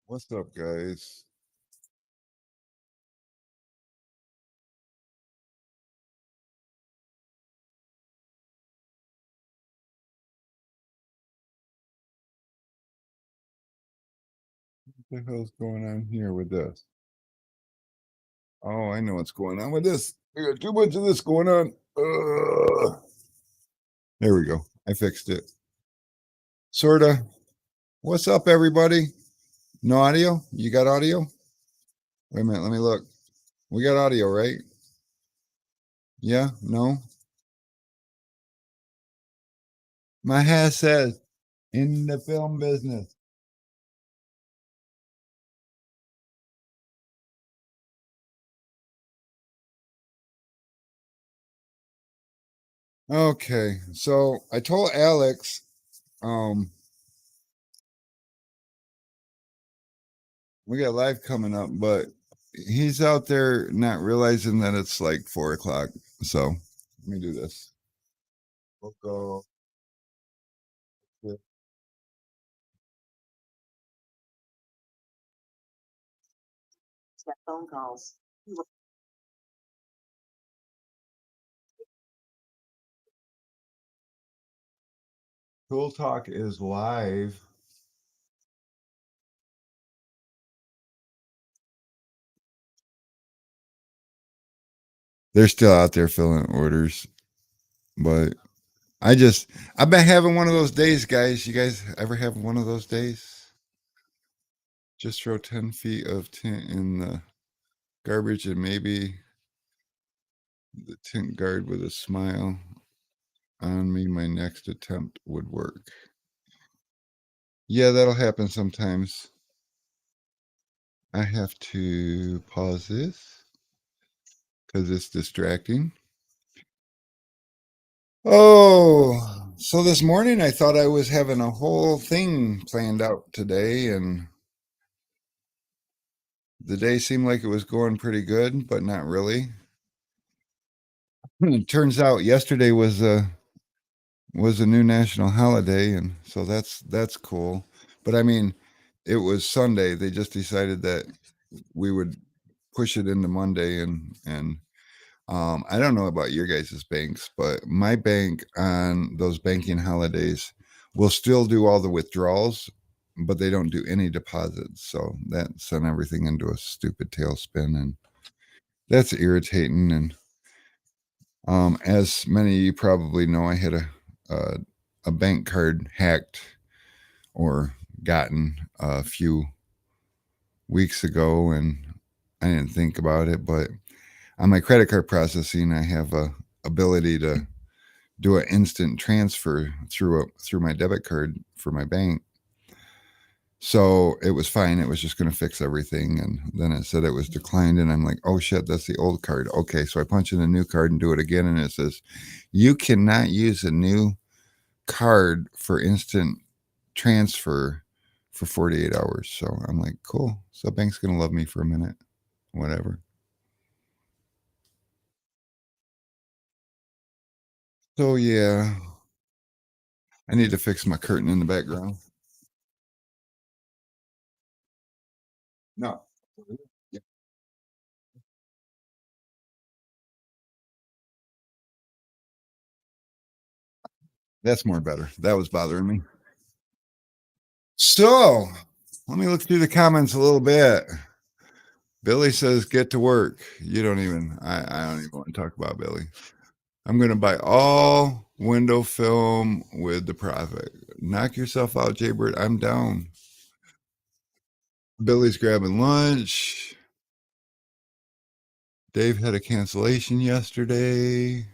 What's up, guys? What the hell's going on here with this? Oh, I know what's going on with this. We got too much of this going on. There we go. I fixed it. Sorta. What's up, everybody? No audio? You got audio? Wait a minute. Let me look. We got audio, right? Yeah? No? My hat says in the film business. Okay. So I told Alex, um, we got live coming up, but he's out there not realizing that it's like 4 o'clock. So let me do this. We'll go. Phone calls. Cool Talk is live. They're still out there filling orders, but I've been having one of those days, guys. You guys ever have one of those days? Just throw 10 feet of tint in the garbage and maybe the tint guard with a smile on me. My next attempt would work. Yeah, that'll happen sometimes. I have to pause this because it's distracting. Oh, so this morning I thought I was having a whole thing planned out today, and the day seemed like it was going pretty good, but not really. It turns out yesterday was a new national holiday, and so that's cool. But I mean, it was Sunday. They just decided that we would push it into Monday, and I don't know about your guys' banks, but my bank on those banking holidays will still do all the withdrawals, but they don't do any deposits. So that sent everything into a stupid tailspin, and that's irritating. And as many of you probably know, I had a, a bank card hacked or gotten a few weeks ago, and I didn't think about it, but on my credit card processing, I have a ability to do an instant transfer through my debit card for my bank. So it was fine. It was just going to fix everything, and then it said it was declined, and I'm like, oh shit, that's the old card. Okay, so I punch in a new card and do it again, and it says you cannot use a new card for instant transfer for 48 hours. So I'm like, cool. So bank's going to love me for a minute, whatever. So yeah, I need to fix my curtain in the background. No. Yeah, that's more better. That was bothering me. So let me look through the comments a little bit. Billy says, get to work. You don't even, I don't even want to talk about Billy. I'm going to buy all window film with the profit. Knock yourself out, Jaybird. I'm down. Billy's grabbing lunch. Dave had a cancellation yesterday.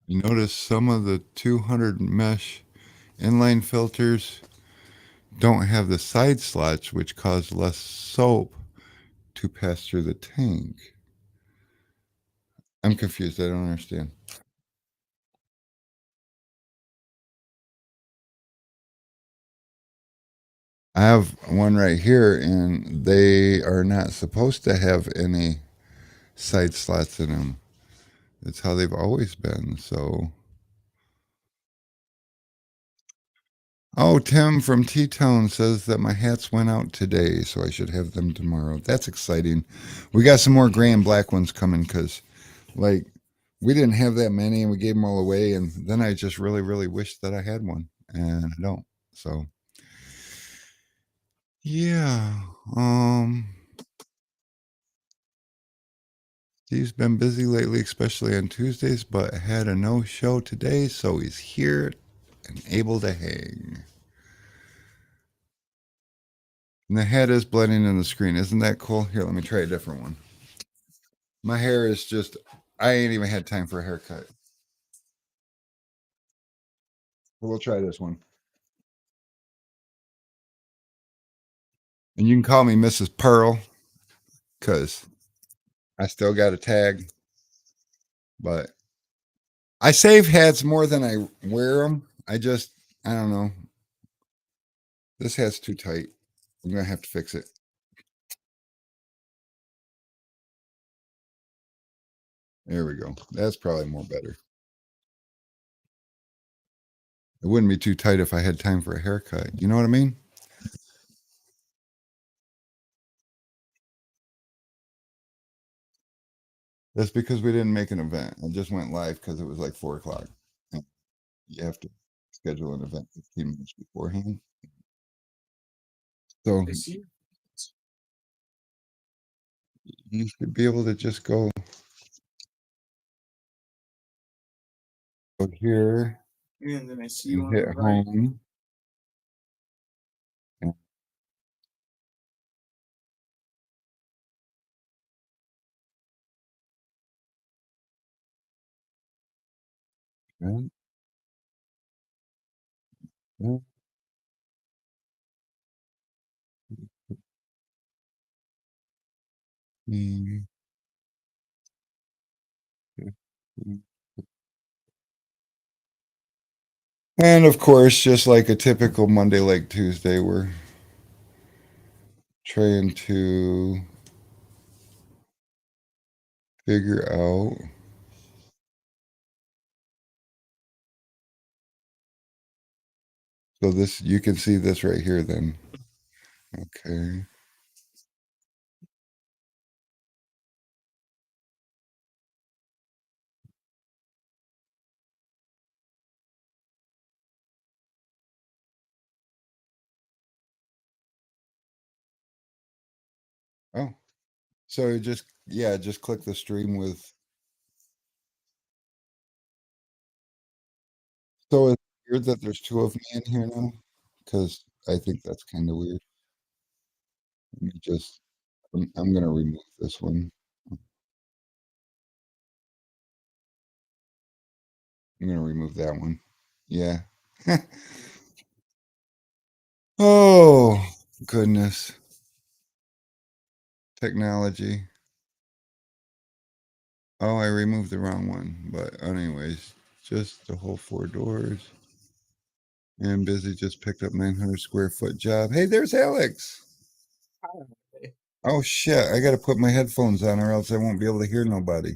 You notice some of the 200 mesh inline filters don't have the side slots, which cause less soap to pass through the tank. I'm confused. I don't understand. I have one right here, and they are not supposed to have any side slots in them. It's how they've always been. So, oh, Tim from T Town says that my hats went out today, so I should have them tomorrow. That's exciting. We got some more gray and black ones coming because, like, we didn't have that many and we gave them all away. And then I just really, really wished that I had one, and I don't. So, yeah. Steve's been busy lately, especially on Tuesdays, but had a no show today, so he's here and able to hang. And the head is blending in the screen. Isn't that cool? Here, let me try a different one. My hair is just, I ain't even had time for a haircut. We'll try this one. And you can call me Mrs. Pearl because I still got a tag, but I save hats more than I wear them. I don't know. This hat's too tight. I'm going to have to fix it. There we go. That's probably more better. It wouldn't be too tight if I had time for a haircut. You know what I mean? That's because we didn't make an event. I just went live because it was like 4 o'clock. And you have to schedule an event 15 minutes beforehand. So you should be able to just go here And then I see you and on hit the right. home. And, and, and, and of course, just like a typical Monday, like Tuesday, we're trying to figure out. So this, you can see this right here then. Okay. Oh, so just, yeah, just click the stream with. So it's weird that there's two of me in here now, because I think that's kind of weird. Let me just, I'm gonna remove this one. I'm gonna remove that one. Yeah. Oh, goodness. Technology. Oh, I removed the wrong one. But anyways, just the whole 4 doors. And Busy just picked up 900 square foot job. Hey, there's Alex. Oh shit, I gotta put my headphones on or else I won't be able to hear nobody.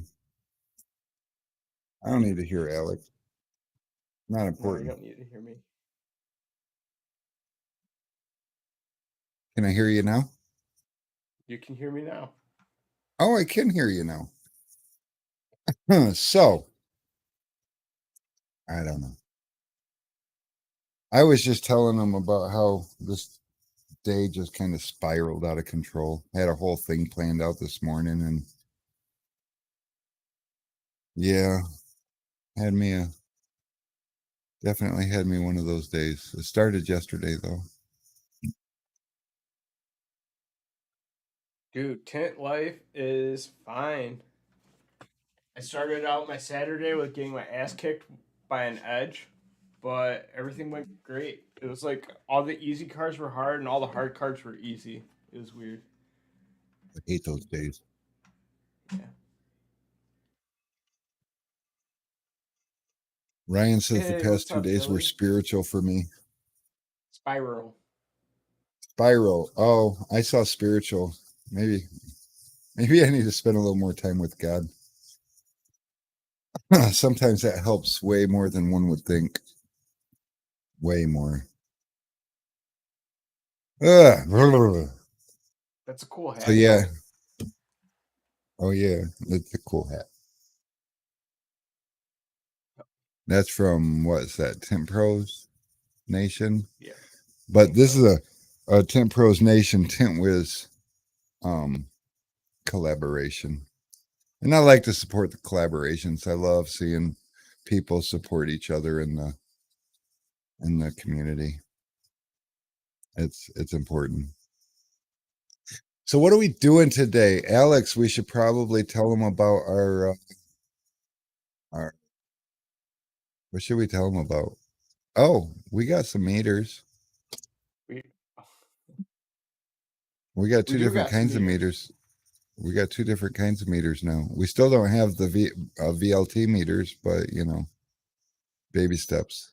I don't need to hear Alex. Not No, you important. don't need to hear me. Can I hear you now? You can hear me now. Oh, I can hear you now. So, I don't know. I was just telling them about how this day just kind of spiraled out of control. I had a whole thing planned out this morning and yeah, had me a definitely had me one of those days. It started yesterday though. Dude, tent life is fine. I started out my Saturday with getting my ass kicked by an edge, but everything went great. It was like all the easy cards were hard and all the hard cards were easy. It was weird. I hate those days. Yeah. Ryan says the Hey, past what's 2 up, days were Billy? spiritual for me. Spiral. Spiral. Oh, I saw spiritual. Maybe Maybe I need to spend a little more time with God. Sometimes that helps way more than one would think. Way more. Ugh. That's a cool hat. So yeah. Oh yeah, that's a cool hat. That's from what's that? Tint Pros Nation. Yeah. But this is a Tint Pros Nation Tint Wiz collaboration. And I like to support the collaborations. I love seeing people support each other in the community. It's important. So what are we doing today, Alex? We should probably tell them about our. What should we tell them about? Oh, we got some meters. We We got we two do different got some kinds of meters. meters. We got two different kinds of meters now. We still don't have the VLT meters, but baby steps.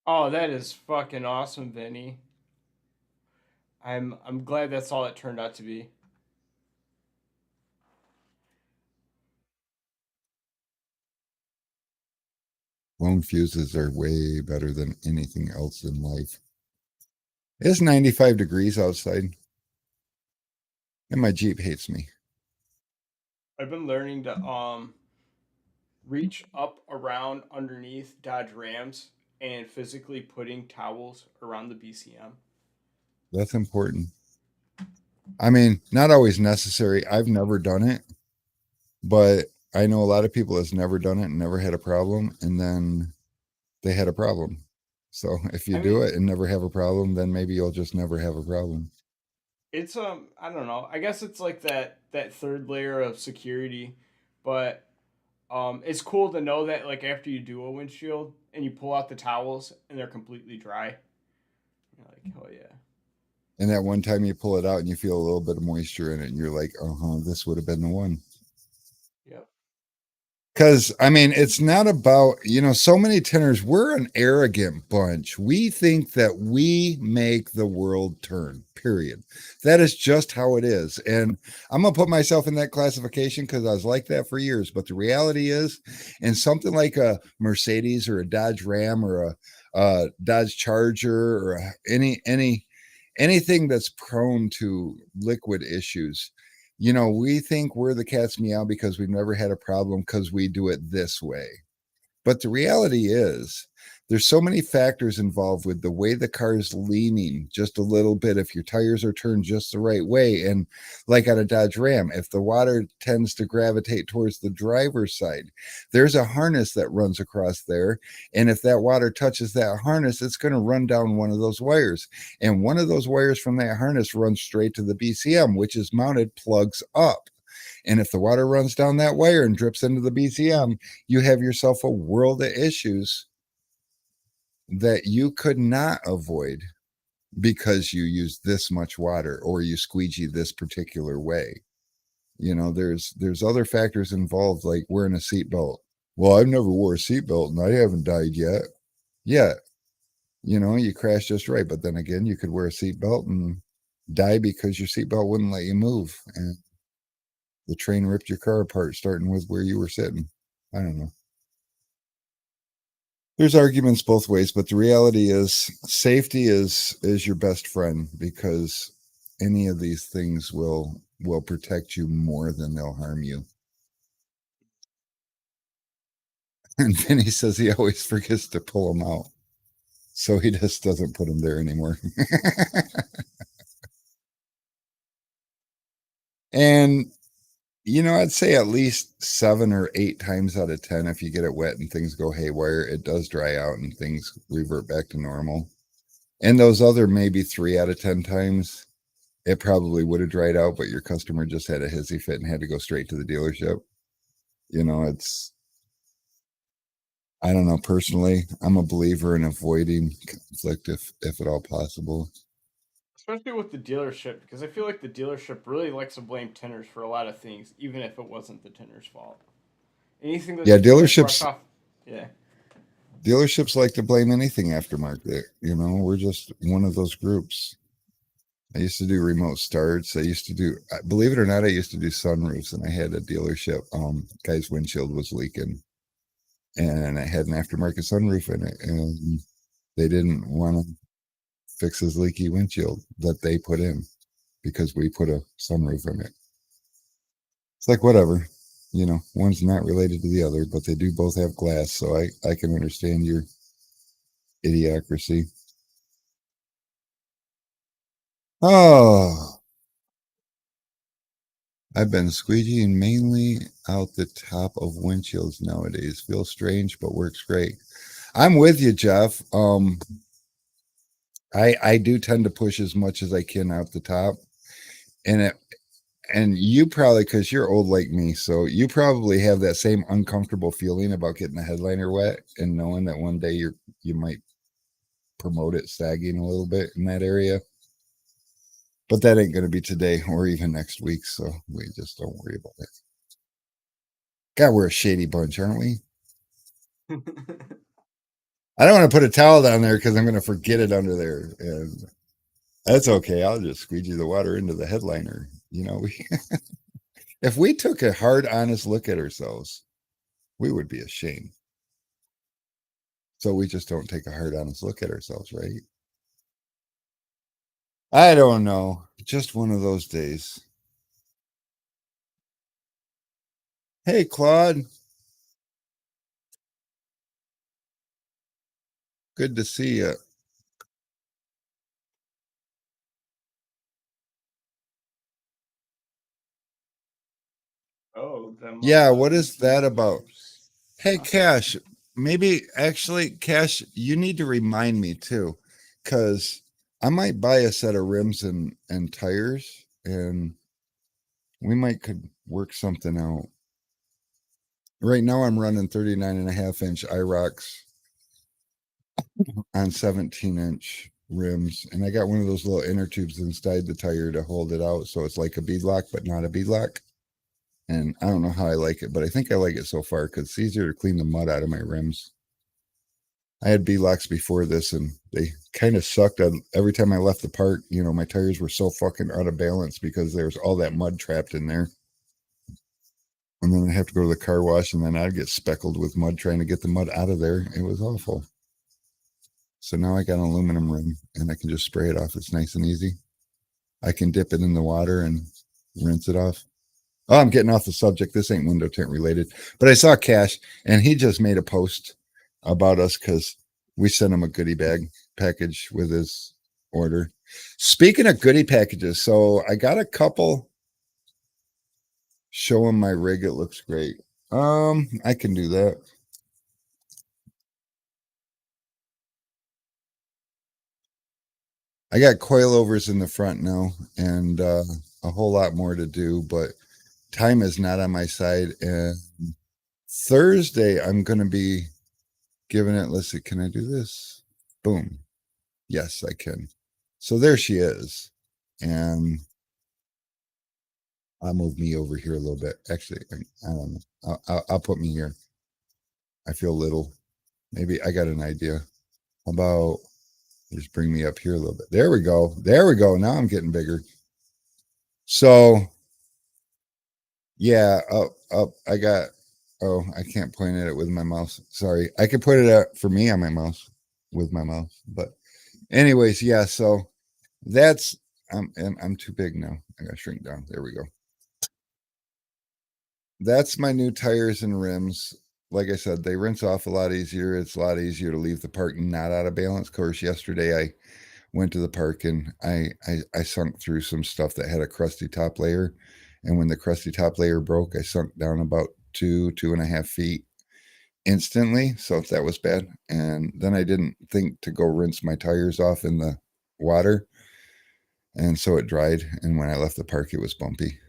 Oh, that is fucking awesome, Vinny. I'm glad that's all it turned out to be. Blown fuses are way better than anything else in life. It's 95 degrees outside, and my Jeep hates me. I've been learning to reach up around underneath Dodge Rams and physically putting towels around the BCM. That's important. I mean, not always necessary. I've never done it, but I know a lot of people that's never done it and never had a problem, and then they had a problem. So if you I do mean, it and never have a problem, then maybe you'll just never have a problem. it's I don't know. I guess it's like that third layer of security, but it's cool to know that like after you do a windshield and you pull out the towels and they're completely dry. You're like, oh yeah. And that one time you pull it out and you feel a little bit of moisture in it, and you're like, this would have been the one. Yep. Because, I mean, it's not about, so many tinners, we're an arrogant bunch. We think that we make the world turn, period. That is just how it is. And I'm going to put myself in that classification because I was like that for years. But the reality is, in something like a Mercedes or a Dodge Ram or a Dodge Charger or anything that's prone to liquid issues, we think we're the cat's meow because we've never had a problem because we do it this way. But the reality is, there's so many factors involved with the way the car is leaning just a little bit. If your tires are turned just the right way, and like on a Dodge Ram, if the water tends to gravitate towards the driver's side, there's a harness that runs across there. And if that water touches that harness, it's going to run down one of those wires. And one of those wires from that harness runs straight to the BCM, which is mounted plugs up. And if the water runs down that wire and drips into the BCM, you have yourself a world of issues that you could not avoid because you use this much water or you squeegee this particular way. There's other factors involved, like wearing a seatbelt. Well, I've never wore a seatbelt and I haven't died yet. Yeah, you crashed just right. But then again, you could wear a seatbelt and die because your seatbelt wouldn't let you move. And the train ripped your car apart, starting with where you were sitting. I don't know. There's arguments both ways, but the reality is safety is your best friend, because any of these things will protect you more than they'll harm you. And Vinny says he always forgets to pull them out, so he just doesn't put them there anymore. And I'd say at least 7 or 8 times out of 10, if you get it wet and things go haywire, it does dry out and things revert back to normal. And those other maybe 3 out of 10 times, it probably would have dried out, but your customer just had a hissy fit and had to go straight to the dealership. I don't know. Personally, I'm a believer in avoiding conflict if at all possible. Especially with the dealership, because I feel like the dealership really likes to blame tinners for a lot of things, even if it wasn't the tinner's fault. Anything that Yeah, they can, like, brush dealerships off. Yeah. dealerships like to blame anything aftermarket. We're just one of those groups. I used to do remote starts. I used to do, believe it or not, I used to do sunroofs, and I had a dealership. Guy's windshield was leaking, and I had an aftermarket sunroof in it, and they didn't want to fix his leaky windshield that they put in because we put a sunroof in it. It's like whatever, one's not related to the other, but they do both have glass, so I can understand your idiocracy. Oh, I've been squeegeeing mainly out the top of windshields nowadays. Feels strange, but works great. I'm with you, Jeff. I do tend to push as much as I can out the top, and you probably, because you're old like me, so you probably have that same uncomfortable feeling about getting the headliner wet and knowing that one day you might promote it sagging a little bit in that area. But that ain't going to be today or even next week, so we just don't worry about it. God, we're a shady bunch, aren't we? I don't want to put a towel down there because I'm going to forget it under there, and that's okay. I'll just squeegee the water into the headliner. If we took a hard, honest look at ourselves, we would be ashamed. So we just don't take a hard, honest look at ourselves, right? I don't know. Just one of those days. Hey, Claude. Good to see you. Oh, them. Yeah, what is that about? roofs. Hey, Cash, maybe actually, Cash, you need to remind me too, because I might buy a set of rims and tires, and we might could work something out. Right now, I'm running 39.5-inch IROX on 17-inch rims, and I got one of those little inner tubes inside the tire to hold it out, so it's like a beadlock, but not a beadlock. And I don't know how I like it, but I think I like it so far because it's easier to clean the mud out of my rims. I had beadlocks before this, and they kind of sucked. Every time I left the park, my tires were so fucking out of balance because there's all that mud trapped in there. And then I'd have to go to the car wash, and then I'd get speckled with mud trying to get the mud out of there. It was awful. So now I got an aluminum rim, and I can just spray it off. It's nice and easy. I can dip it in the water and rinse it off. Oh, I'm getting off the subject. This ain't window tint related, but I saw Cash, and he just made a post about us because we sent him a goodie bag package with his order. Speaking of goodie packages, so I got a couple. Show him my rig. It looks great. I can do that. I got coilovers in the front now, and a whole lot more to do, but time is not on my side. And Thursday, I'm going to be giving it. Let's see, can I do this? Boom. Yes, I can. So there she is. And I'll move me over here a little bit. Actually, I don't know. I'll put me here. I feel little. Maybe I got an idea. How about just bring me up here a little bit? There we go. There we go. Now I'm getting bigger. So yeah, up. I got. Oh, I can't point at it with my mouse. Sorry. I can put it out for me on my mouse with my mouse. But anyways, yeah. So that's I'm too big now. I gotta shrink down. There we go. That's my new tires and rims. Like I said, they rinse off a lot easier. It's a lot easier to leave the park not out of balance. Of course, yesterday I went to the park and I sunk through some stuff that had a crusty top layer. And when the crusty top layer broke, I sunk down about 2.5 feet instantly. So that was bad. And then I didn't think to go rinse my tires off in the water. And so it dried. And when I left the park, it was bumpy.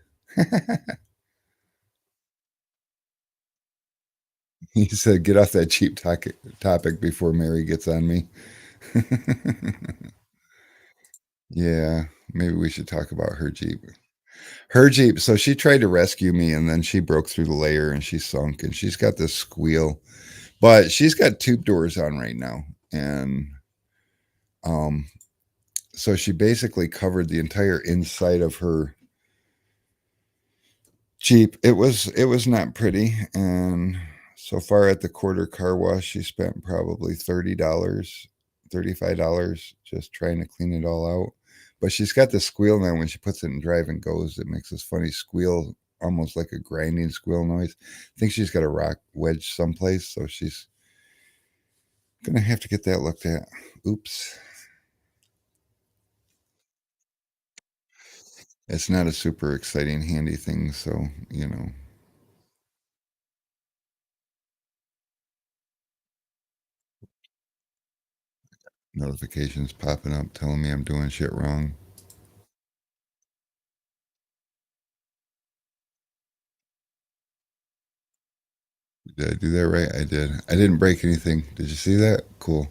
He said, get off that cheap topic before Mary gets on me. Yeah, maybe we should talk about her Jeep. Her Jeep. So she tried to rescue me and then she broke through the layer and she sunk and she's got this squeal, but she's got tube doors on right now. And um, So she basically covered the entire inside of her Jeep. It was not pretty, and so far at the quarter car wash, she spent probably $30, $35 just trying to clean it all out. But she's got the squeal now when she puts it in drive and goes. It makes this funny squeal, almost like a grinding squeal noise. I think she's got a rock wedge someplace, so she's gonna have to get that looked at. Oops. It's not a super exciting, handy thing, so notifications popping up telling me I'm doing shit wrong. Did I do that right? I did. I didn't break anything. Did you see that? Cool.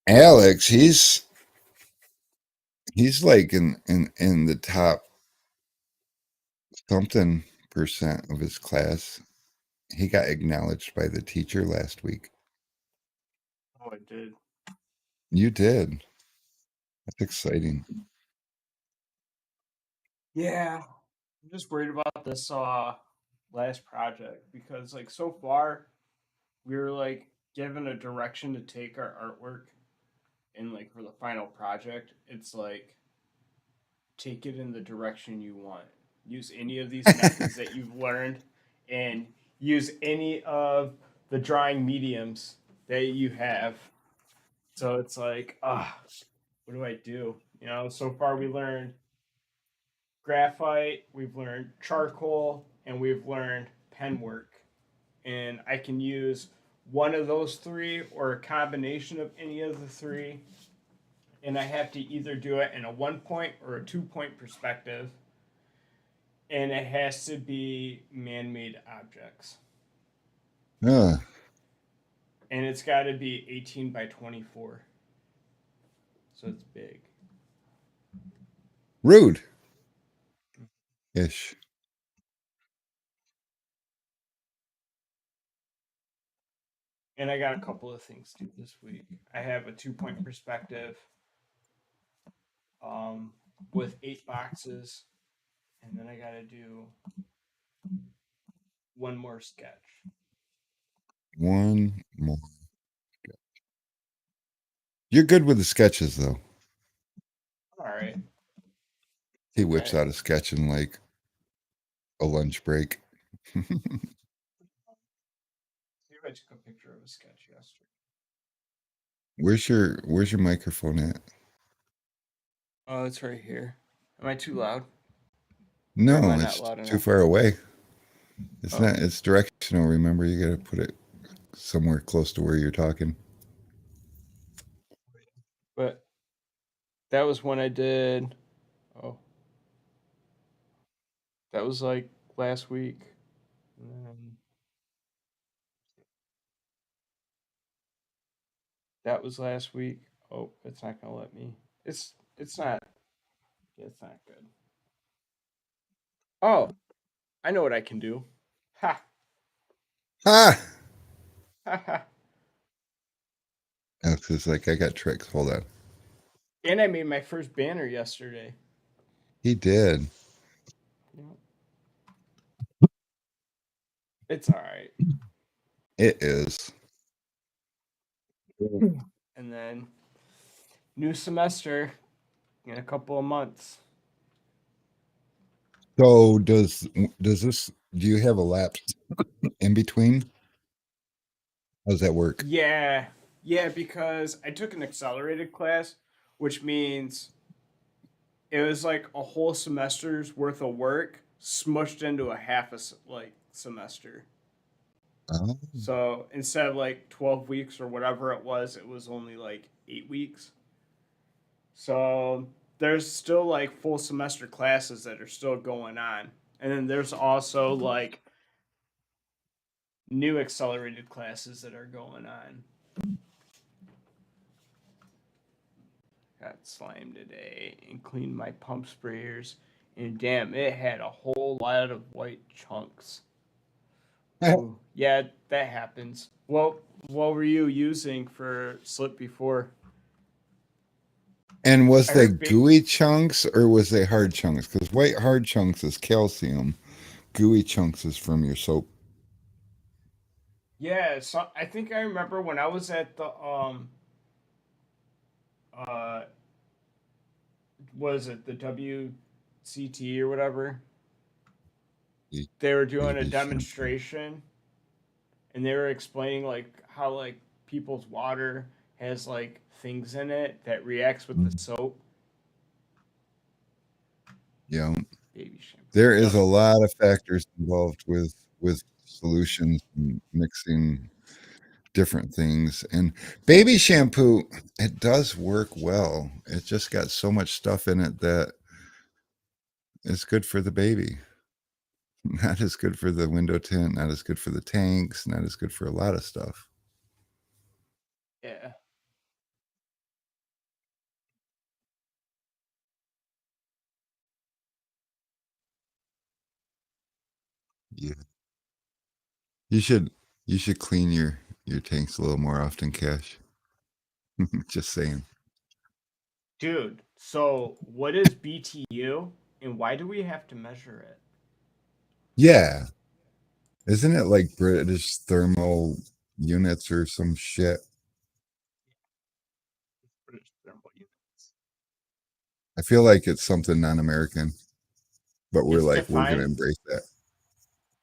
Alex, he's like in the top something percent of his class. He got acknowledged by the teacher last week. Oh, I did. You did. That's exciting. Yeah, I'm just worried about this last project because like so far we were like given a direction to take our artwork, and like for the final project it's like take it in the direction you want. Use any of these methods that you've learned, and use any of the drawing mediums that you have. So it's like, what do I do? You know, so far we learned graphite, we've learned charcoal, and we've learned pen work. And I can use one of those three or a combination of any of the three. And I have to either do it in a 1 point or a 2 point perspective. And it has to be man made objects. Uh, And it's got to be 18 by 24. So it's big. rude ish. And I got a couple of things to do this week. I have a 2 point perspective um, with 8 boxes. And then I got to do one more sketch. One more. You're good with the sketches though. All right. He All whips right. out a sketch in like a lunch break. See if I took a picture of a sketch yesterday. Where's your microphone at? Oh, it's right here. Am I too loud? Or am No, I not it's loud too enough? far away. It's Oh, not. It's directional. Remember, you got to put it somewhere close to where you're talking. but that was when I did. Oh, that was like last week. And that was last week. Oh, it's not gonna let me. It's not. It's not good. Oh, I know what I can do. Ha Ah, ha ha. Alex is like, I got tricks. Hold on. And I made my first banner yesterday. He did. Yeah. It's all right. It is. And then new semester in a couple of months. So does this? Do you have a lapse in between? How does that work? Yeah, yeah, because I took an accelerated class, which means it was like a whole semester's worth of work smushed into a half a like semester. Oh, So instead of like 12 weeks or whatever it was only like 8 weeks. So there's still like full semester classes that are still going on, and then there's also like new accelerated classes that are going on. Got slime today and cleaned my pump sprayers, and damn, it had a whole lot of white chunks. Ooh, yeah, that happens. Well, what were you using for slip before? And was I they heard big. gooey chunks or was they hard chunks? Because white hard chunks is calcium. Gooey chunks is from your soap. Yeah, so I think I remember when I was at the uh was it the WCT or whatever? They were doing a Baby shampoo. demonstration and they were explaining like how like people's water has like things in it that reacts with the soap. Yeah. Baby shampoo. There is Yep. a lot of factors involved with solutions and mixing different things. And baby shampoo, it does work well. It just got so much stuff in it that it's good for the baby. Not as good for the window tint, not as good for the tanks, not as good for a lot of stuff. Yeah. Yeah. You should you should clean your tanks a little more often, Cash. Just saying. Dude, so what is BTU and why do we have to measure it? Yeah. Isn't it like British thermal units or some shit? British thermal units. I feel like it's something non-American, but we're It's like we're gonna defined embrace that.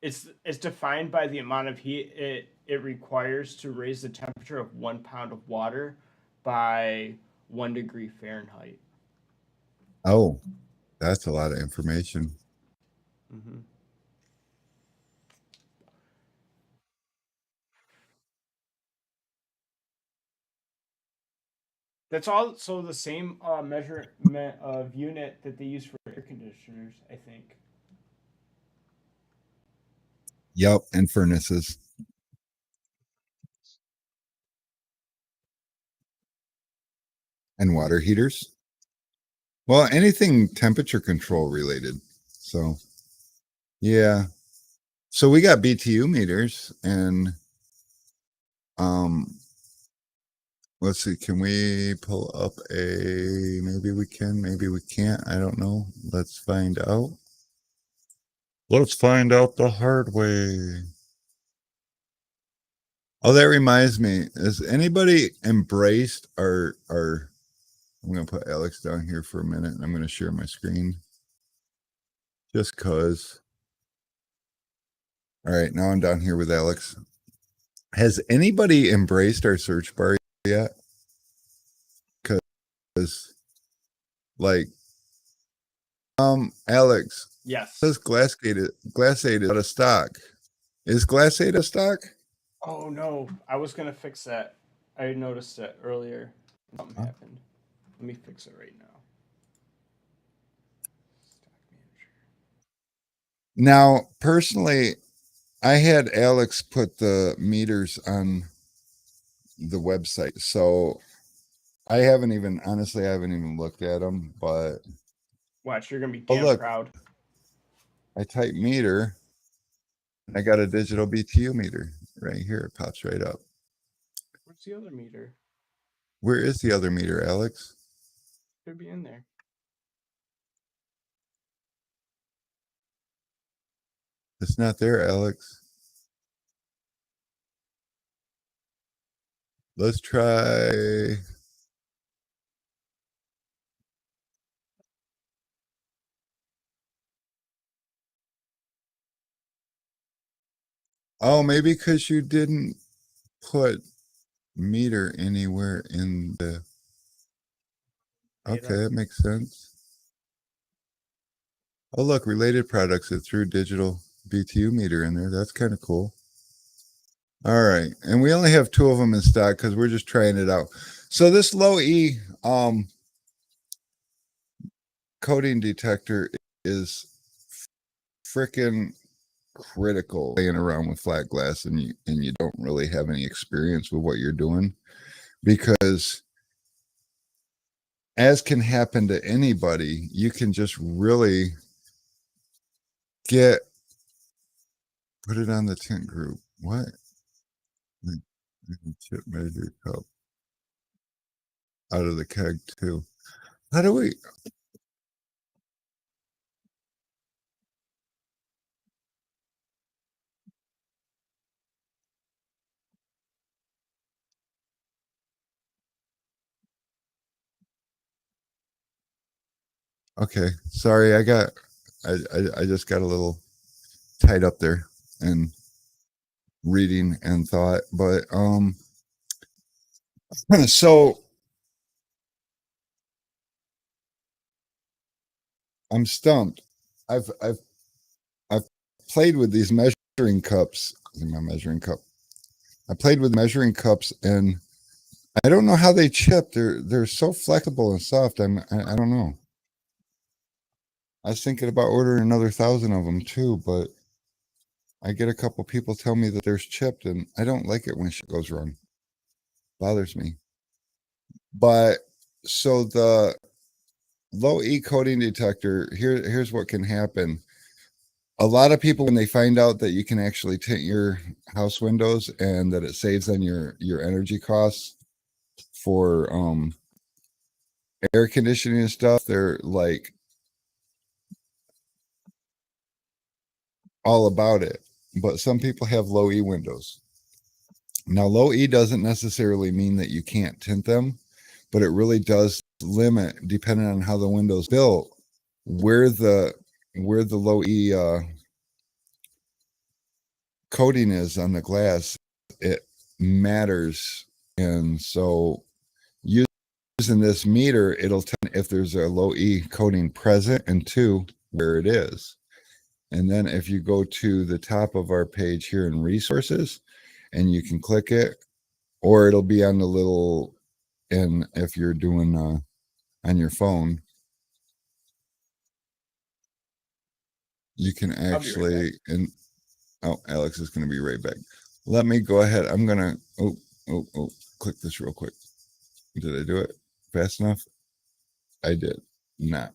it's defined by the amount of heat it requires to raise the temperature of 1 pound of water by 1 degree Fahrenheit. Oh, that's a lot of information. Mm-hmm. That's also the same measurement of unit that they use for air conditioners, I think. Yep, and furnaces and water heaters. Well, anything temperature control related. So yeah. So we got BTU meters and um let's see, can we pull up a maybe we can, maybe we can't. I don't know. Let's find out. Let's find out the hard way. Oh, that reminds me. Has anybody embraced our I'm gonna put Alex down here for a minute and I'm gonna share my screen just cause. All right, now I'm down here with Alex. Has anybody embraced our search bar yet? Because like Alex Yes. says Glassade is out of stock. Is Glassade out of stock? Oh no, I was gonna fix that. I noticed it earlier. Something happened. Let me fix it right now. Stock manager. Now, personally, I had Alex put the meters on the website. So I haven't even honestly I haven't even looked at them, but Watch, you're gonna be oh damn look, proud. I type meter and I got a digital BTU meter right here. It pops right up. Where's the other meter? Where is the other meter, Alex? Should be in there. It's not there, Alex. Let's try. Oh, maybe because you didn't put meter anywhere in the. Okay, Data. that makes sense. Oh, look, related products. It threw digital BTU meter in there. That's kind of cool. All right, and we only have two of them in stock because we're just trying it out. So this low E coding detector is freaking critical. Playing around with flat glass and you don't really have any experience with what you're doing because as can happen to anybody, you can just really get put it on the tint group. What? Chip measure cup out of the keg too. How do we? Okay, sorry, I just got a little tied up there and reading and thought, but so I'm stumped. I've I've played with these measuring cups. My measuring cup. I played with measuring cups, and I don't know how they chip. They're so flexible and soft. I don't know. I was thinking about ordering another 1,000 of them too, but I get a couple people tell me that there's chipped, and I don't like it when shit goes wrong. Bothers me. But so the low E coding detector, here's what can happen. A lot of people, when they find out that you can actually tint your house windows and that it saves on your energy costs for air conditioning and stuff, they're like all about it. But some people have low E windows. Now, low E doesn't necessarily mean that you can't tint them, but it really does limit, depending on how the window's built, where the low E coating is on the glass. It matters, and so using this meter, it'll tell if there's a low E coating present, and two, where it is. And then if you go to the top of our page here in resources, and you can click it, or it'll be on the little, and if you're doing on your phone, you can I'll be right actually, and oh, Alex is going to be right back. Let me go ahead. I'm going to, click this real quick. Did I do it fast enough? I did not.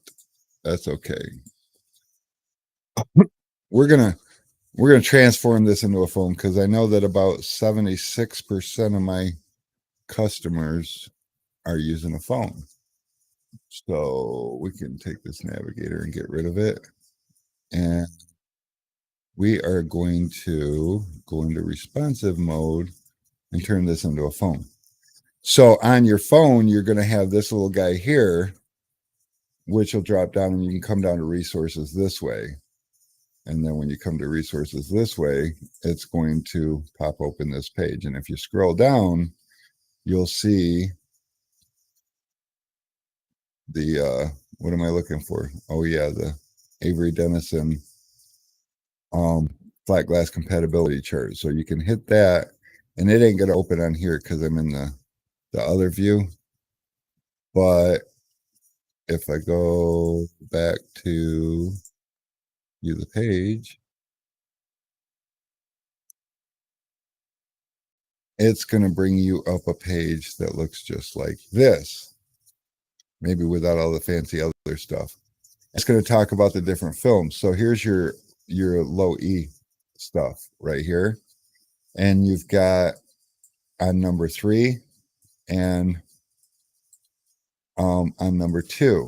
That's okay. We're going to transform this into a phone, because I know that about 76% of my customers are using a phone. So we can take this navigator and get rid of it. And we are going to go into responsive mode and turn this into a phone. So on your phone, you're going to have this little guy here, which will drop down, and you can come down to resources this way. And then when you come to resources this way, it's going to pop open this page. And if you scroll down, you'll see the, what am I looking for? Oh yeah, the Avery Dennison flat glass compatibility chart. So you can hit that, and it ain't going to open on here because I'm in the other view. But if I go back to view the page, it's going to bring you up a page that looks just like this, maybe without all the fancy other stuff. It's going to talk about the different films. So here's your low E stuff right here, and you've got on number 3 and on number 2.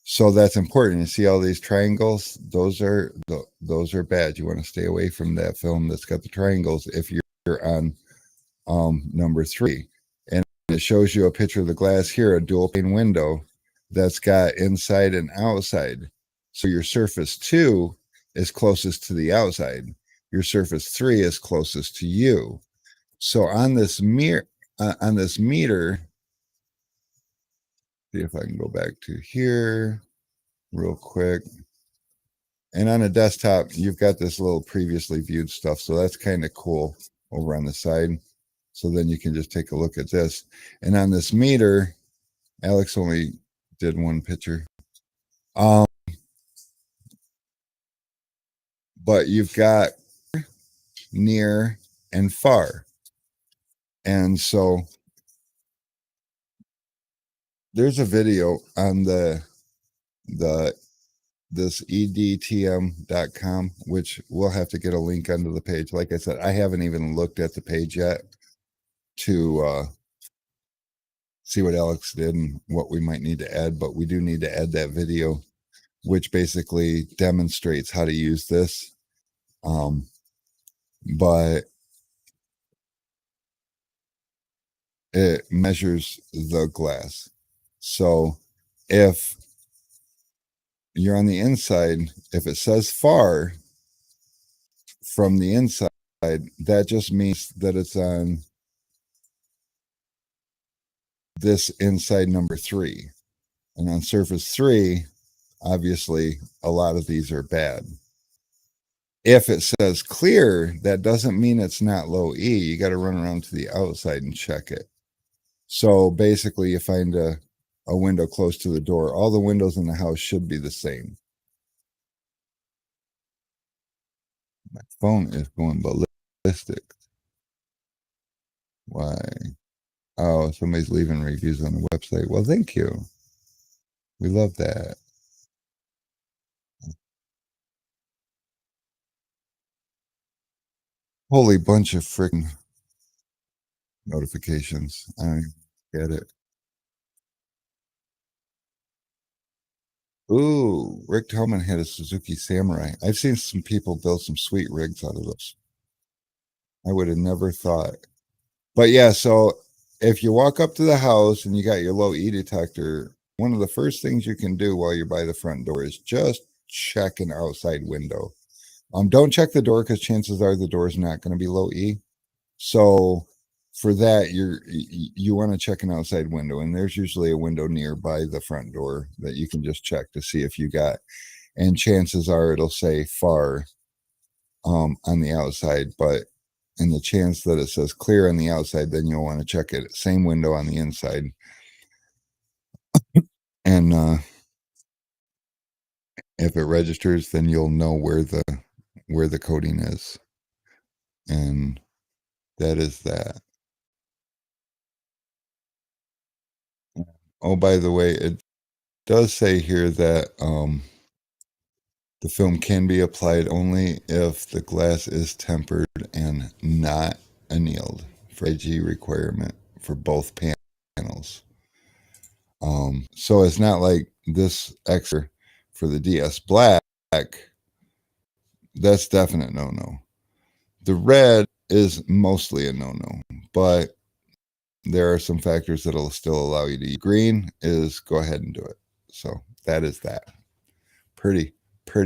So that's important. You see all these triangles? Those are bad. You want to stay away from that film that's got the triangles if you're on number 3. And it shows you a picture of the glass here, a dual pane window that's got inside and outside. So your surface 2 is closest to the outside. Your surface 3 is closest to you. So on this meter, see if I can go back to here real quick. And on a desktop, you've got this little previously viewed stuff. So that's kind of cool over on the side. So then you can just take a look at this. And on this meter, Alex only did one picture. But you've got near and far. And so there's a video on this edtm.com, which we'll have to get a link onto the page. Like I said, I haven't even looked at the page yet to see what Alex did and what we might need to add, but we do need to add that video, which basically demonstrates how to use this. But it measures the glass. So if you're on the inside, if it says far from the inside, that just means that it's on this inside number 3. And on surface 3, obviously, a lot of these are bad. If it says clear, that doesn't mean it's not low E. You got to run around to the outside and check it. So basically, you find a window close to the door. All the windows in the house should be the same. My phone is going ballistic. Why? Oh, somebody's leaving reviews on the website. Well, thank you. We love that. Holy bunch of freaking notifications. I don't get it. Ooh, Rick Tillman had a Suzuki Samurai. I've seen some people build some sweet rigs out of those. I would have never thought. But yeah, so if you walk up to the house and you got your low E detector, one of the first things you can do while you're by the front door is just check an outside window. Don't check the door because chances are the door is not going to be low E. So for that, you want to check an outside window, and there's usually a window nearby the front door that you can just check to see if you got. And chances are it'll say far on the outside, but in the chance that it says clear on the outside, then you'll want to check it. Same window on the inside. And if it registers, then you'll know where the coding is. And that is that. Oh, by the way, it does say here that the film can be applied only if the glass is tempered and not annealed for IG requirement for both panels. So it's not like this extra for the DS Black. That's definite no. The red is mostly a no, but there are some factors that'll still allow you to use. Green is go ahead and do it. So that is that. Pretty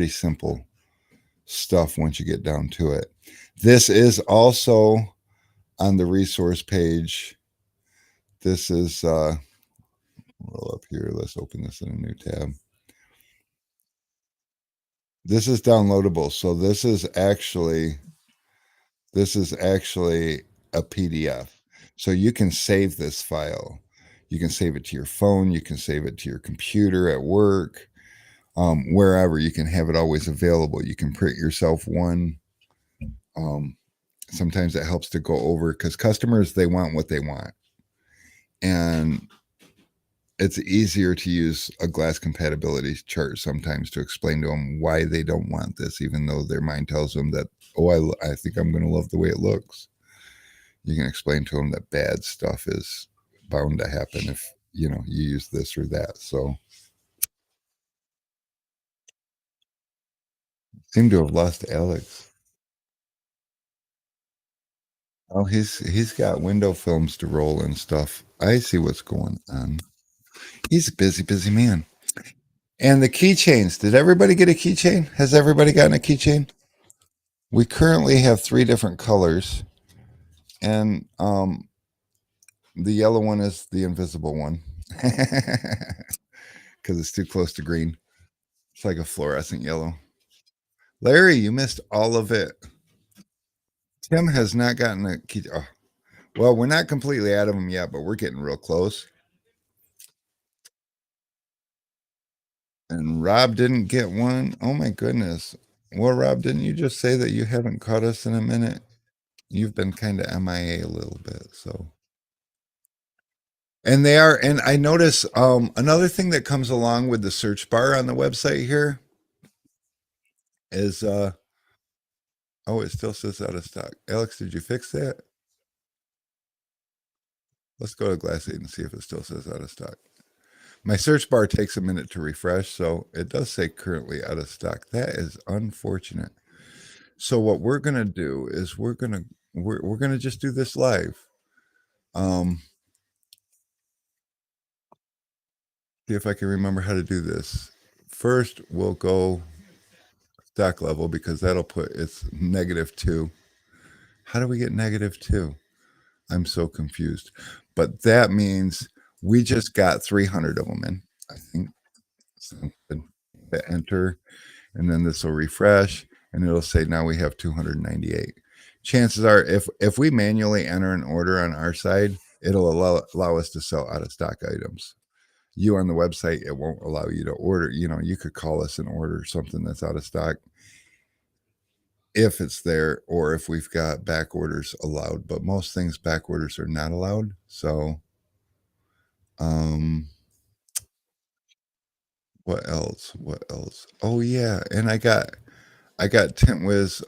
simple stuff once you get down to it. This is also on the resource page. This is roll up here. Let's open this in a new tab. This is downloadable. So this is actually a PDF. So you can save this file. You can save it to your phone. You can save it to your computer at work, wherever. You can have it always available. You can print yourself one. Sometimes it helps to go over because customers, they want what they want. And it's easier to use a glass compatibility chart sometimes to explain to them why they don't want this, even though their mind tells them that, oh, I think I'm going to love the way it looks. You can explain to them that bad stuff is bound to happen if you use this or that. So seem to have lost Alex. Oh, he's got window films to roll and stuff. I see what's going on. He's a busy man. And the keychains. Did everybody get a keychain? Has everybody gotten a keychain? We currently have 3 different colors, and the yellow one is the invisible one because it's too close to green. It's like a fluorescent yellow. Larry, you missed all of it. Tim has not gotten a key. Oh. Well, we're not completely out of them yet, but we're getting real close. And Rob didn't get one. Oh my goodness. Well, Rob, didn't you just say that you haven't caught us in a minute? You've been kind of MIA a little bit, so. And they are, and I notice another thing that comes along with the search bar on the website here is oh, it still says out of stock. Alex, did you fix that? Let's go to Glass 8 and see if it still says out of stock. My search bar takes a minute to refresh, so it does say currently out of stock. That is unfortunate. So what we're gonna do is we're gonna just do this live. See if I can remember how to do this. First, we'll go stock level because that'll put it's -2. How do we get -2? I'm so confused. But that means we just got 300 of them in, I think. So hit enter, and then this will refresh, and it'll say now we have 298. Chances are, if we manually enter an order on our side, it'll allow us to sell out of stock items. You on the website, it won't allow you to order. You know, you could call us and order something that's out of stock if it's there, or if we've got back orders allowed, but most things back orders are not allowed. So, what else? What else? Oh yeah, and I got Tintwiz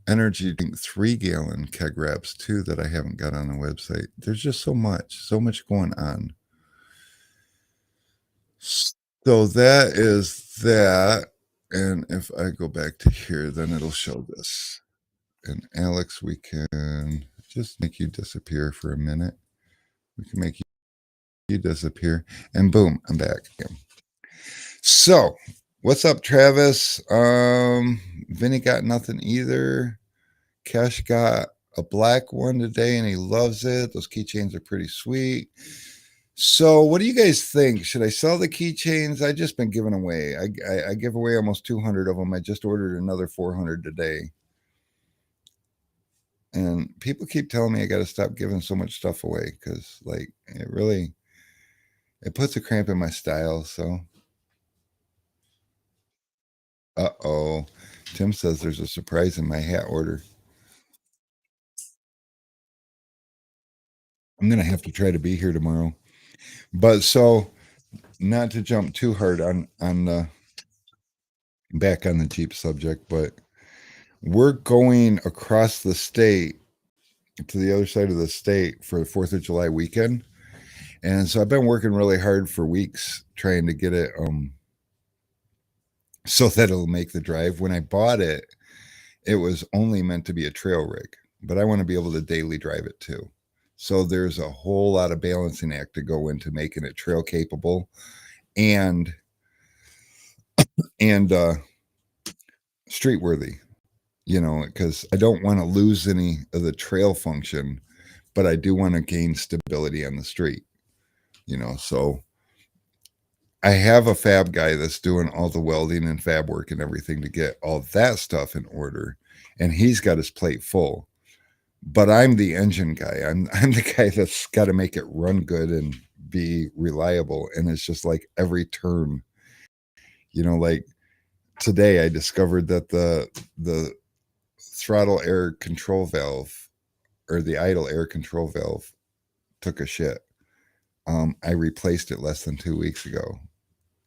energy drink 3-gallon keg wraps too that I haven't got on the website. There's just so much going on. So that is that. And if I go back to here, then it'll show this. And Alex, we can just make you disappear for a minute. We can make you disappear, and boom, I'm back again. So, what's up, Travis? Vinny got nothing either. Cash got a black one today, and he loves it. Those keychains are pretty sweet. So, what do you guys think? Should I sell the keychains? I just been giving away. I give away almost 200 of them. I just ordered another 400 today. And people keep telling me I got to stop giving so much stuff away because, like, it puts a cramp in my style. So, uh-oh. Tim says there's a surprise in my hat order. I'm going to have to try to be here tomorrow. But so, not to jump too hard on the back on the Jeep subject, but we're going across the state to the other side of the state for the 4th of July weekend. And so I've been working really hard for weeks trying to get it so that it'll make the drive. When I bought it, it was only meant to be a trail rig, but I want to be able to daily drive it too. So there's a whole lot of balancing act to go into making it trail capable and street worthy, you know, because I don't want to lose any of the trail function, but I do want to gain stability on the street, you know. So I have a fab guy that's doing all the welding and fab work and everything to get all that stuff in order, and he's got his plate full. But I'm the engine guy. I'm the guy that's got to make it run good and be reliable. And it's just like every turn, you know, like today I discovered that the throttle air control valve or the idle air control valve took a shit. I replaced it less than 2 weeks ago,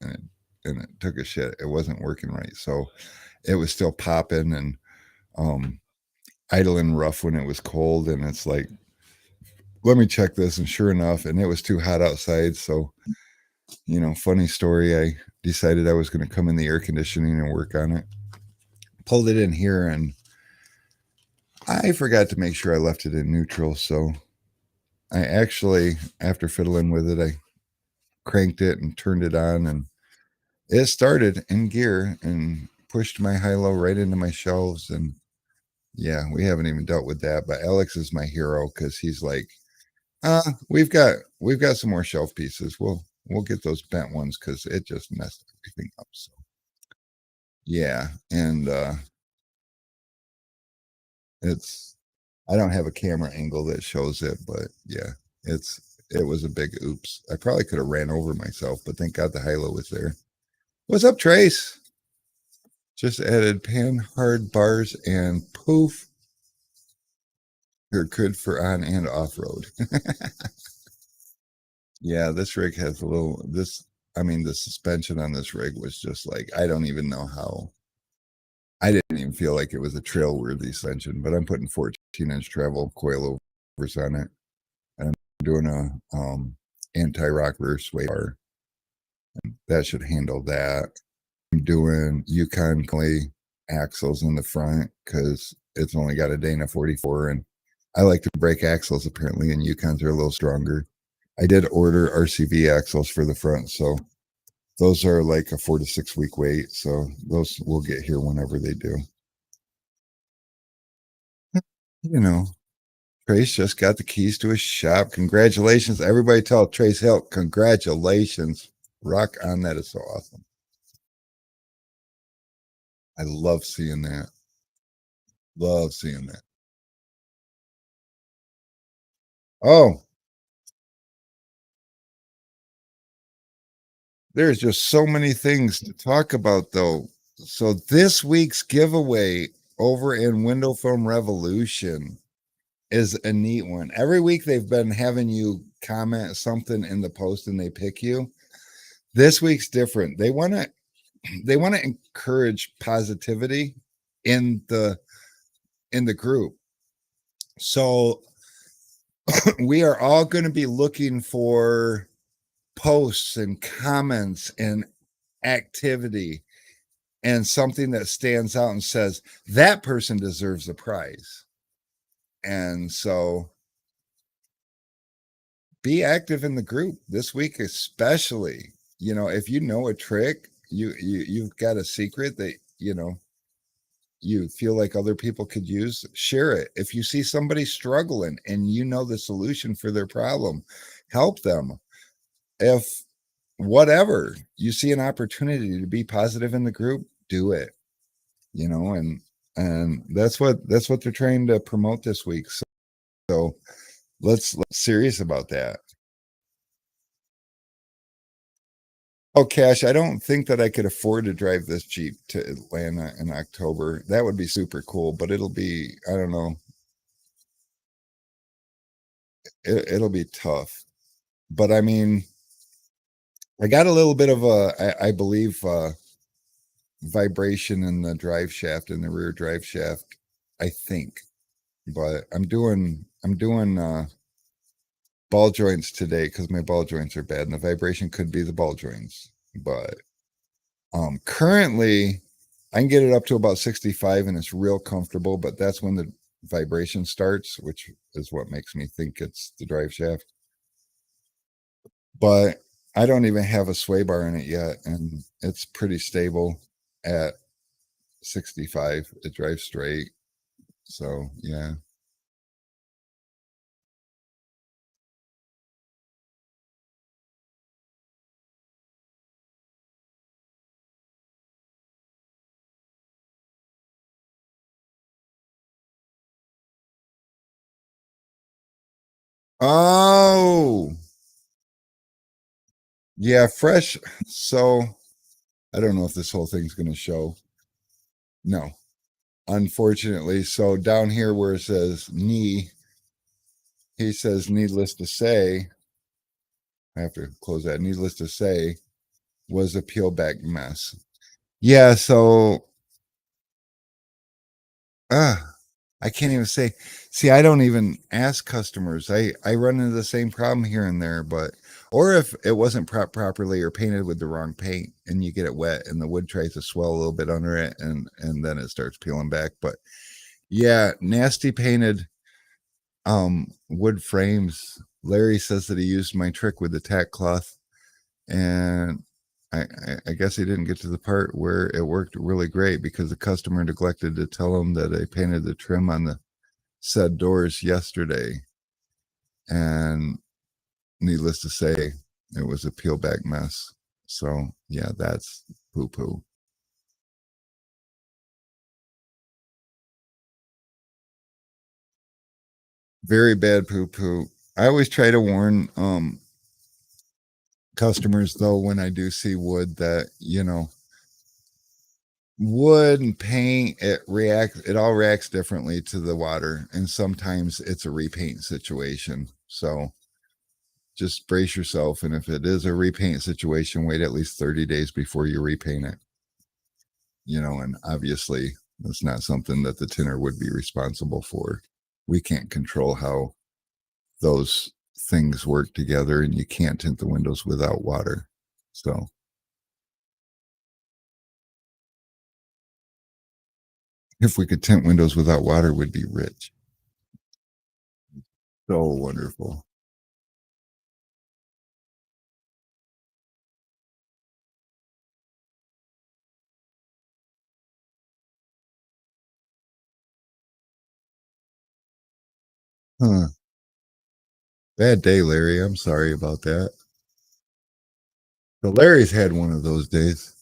and it took a shit. It wasn't working right, so it was still popping and idling rough when it was cold. And it's like, let me check this, and sure enough, and it was too hot outside. So, you know, funny story. I decided I was going to come in the air conditioning and work on it. Pulled it in here, and I forgot to make sure I left it in neutral. So I actually, after fiddling with it, I cranked it and turned it on, and it started in gear and pushed my high-low right into my shelves. And yeah, we haven't even dealt with that. But Alex is my hero because he's like, we've got some more shelf pieces. We'll get those bent ones because it just messed everything up. So yeah, and it's I don't have a camera angle that shows it, but yeah, it was a big oops. I probably could have ran over myself, but thank God the high-low was there. What's up, Trace? Just added pan hard bars and poof. They're good for on and off road. Yeah, this rig has a little I mean, the suspension on this rig was just like, I don't even know how. I didn't even feel like it was a trail worthy suspension, but I'm putting 14-inch travel coil over on it. And I'm doing a anti-rock rear sway bar. That should handle that. I'm doing Yukon Clay axles in the front because it's only got a Dana 44, and I like to break axles apparently, and Yukons are a little stronger. I did order RCV axles for the front, so those are like a 4 to 6 week wait. So those will get here whenever they do. You know, Trace just got the keys to his shop. Congratulations. Everybody tell Trace Hill, congratulations. Rock on. That is so awesome. I love seeing that. Love seeing that. Oh, there's just so many things to talk about, though. So this week's giveaway over in Window Film Revolution is a neat one. Every week they've been having you comment something in the post and they pick you. This week's different. They want to encourage positivity in the group. So we are all going to be looking for posts and comments and activity and something that stands out and says that person deserves a prize. And so be active in the group this week, especially. You know, if you know a trick, you've got a secret that you feel like other people could use, share it. If you see somebody struggling and you know the solution for their problem, help them. If whatever you see an opportunity to be positive in the group, do it. And that's what they're trying to promote this week. So let's serious about that. Oh, Cash, I don't think that I could afford to drive this Jeep to Atlanta in October. That would be super cool, but it'll be, I don't know. It'll be tough. But I mean, I got a little bit of I believe, vibration in the drive shaft, in the rear drive shaft, I think. But I'm doing ball joints today because my ball joints are bad, and the vibration could be the ball joints. But currently I can get it up to about 65 and it's real comfortable, but that's when the vibration starts, which is what makes me think it's the drive shaft. But I don't even have a sway bar in it yet, and it's pretty stable at 65. It drives straight. So yeah. Oh, yeah, fresh. So I don't know if this whole thing's going to show. No, unfortunately. So down here where it says knee, he says, needless to say, I have to close that. Needless to say, was a peel back mess. Yeah. So, I can't even say. See, I don't even ask customers. I run into the same problem here and there, but or if it wasn't prepped properly or painted with the wrong paint, and you get it wet, and the wood tries to swell a little bit under it, and then it starts peeling back. But yeah, nasty painted wood frames. Larry says that he used my trick with the tack cloth, and I guess he didn't get to the part where it worked really great because the customer neglected to tell him that I painted the trim on the said doors yesterday. And needless to say, it was a peel back mess. So yeah, that's poo poo. Very bad poo poo. I always try to warn customers though when I do see wood that, wood and paint, it all reacts differently to the water, and sometimes it's a repaint situation. So just brace yourself, and if it is a repaint situation, wait at least 30 days before you repaint it. And obviously that's not something that the tinner would be responsible for. We can't control how those things work together, and you can't tint the windows without water. So if we could tint windows without water, we'd be rich. So wonderful. Huh. Bad day, Larry. I'm sorry about that. So Larry's had one of those days.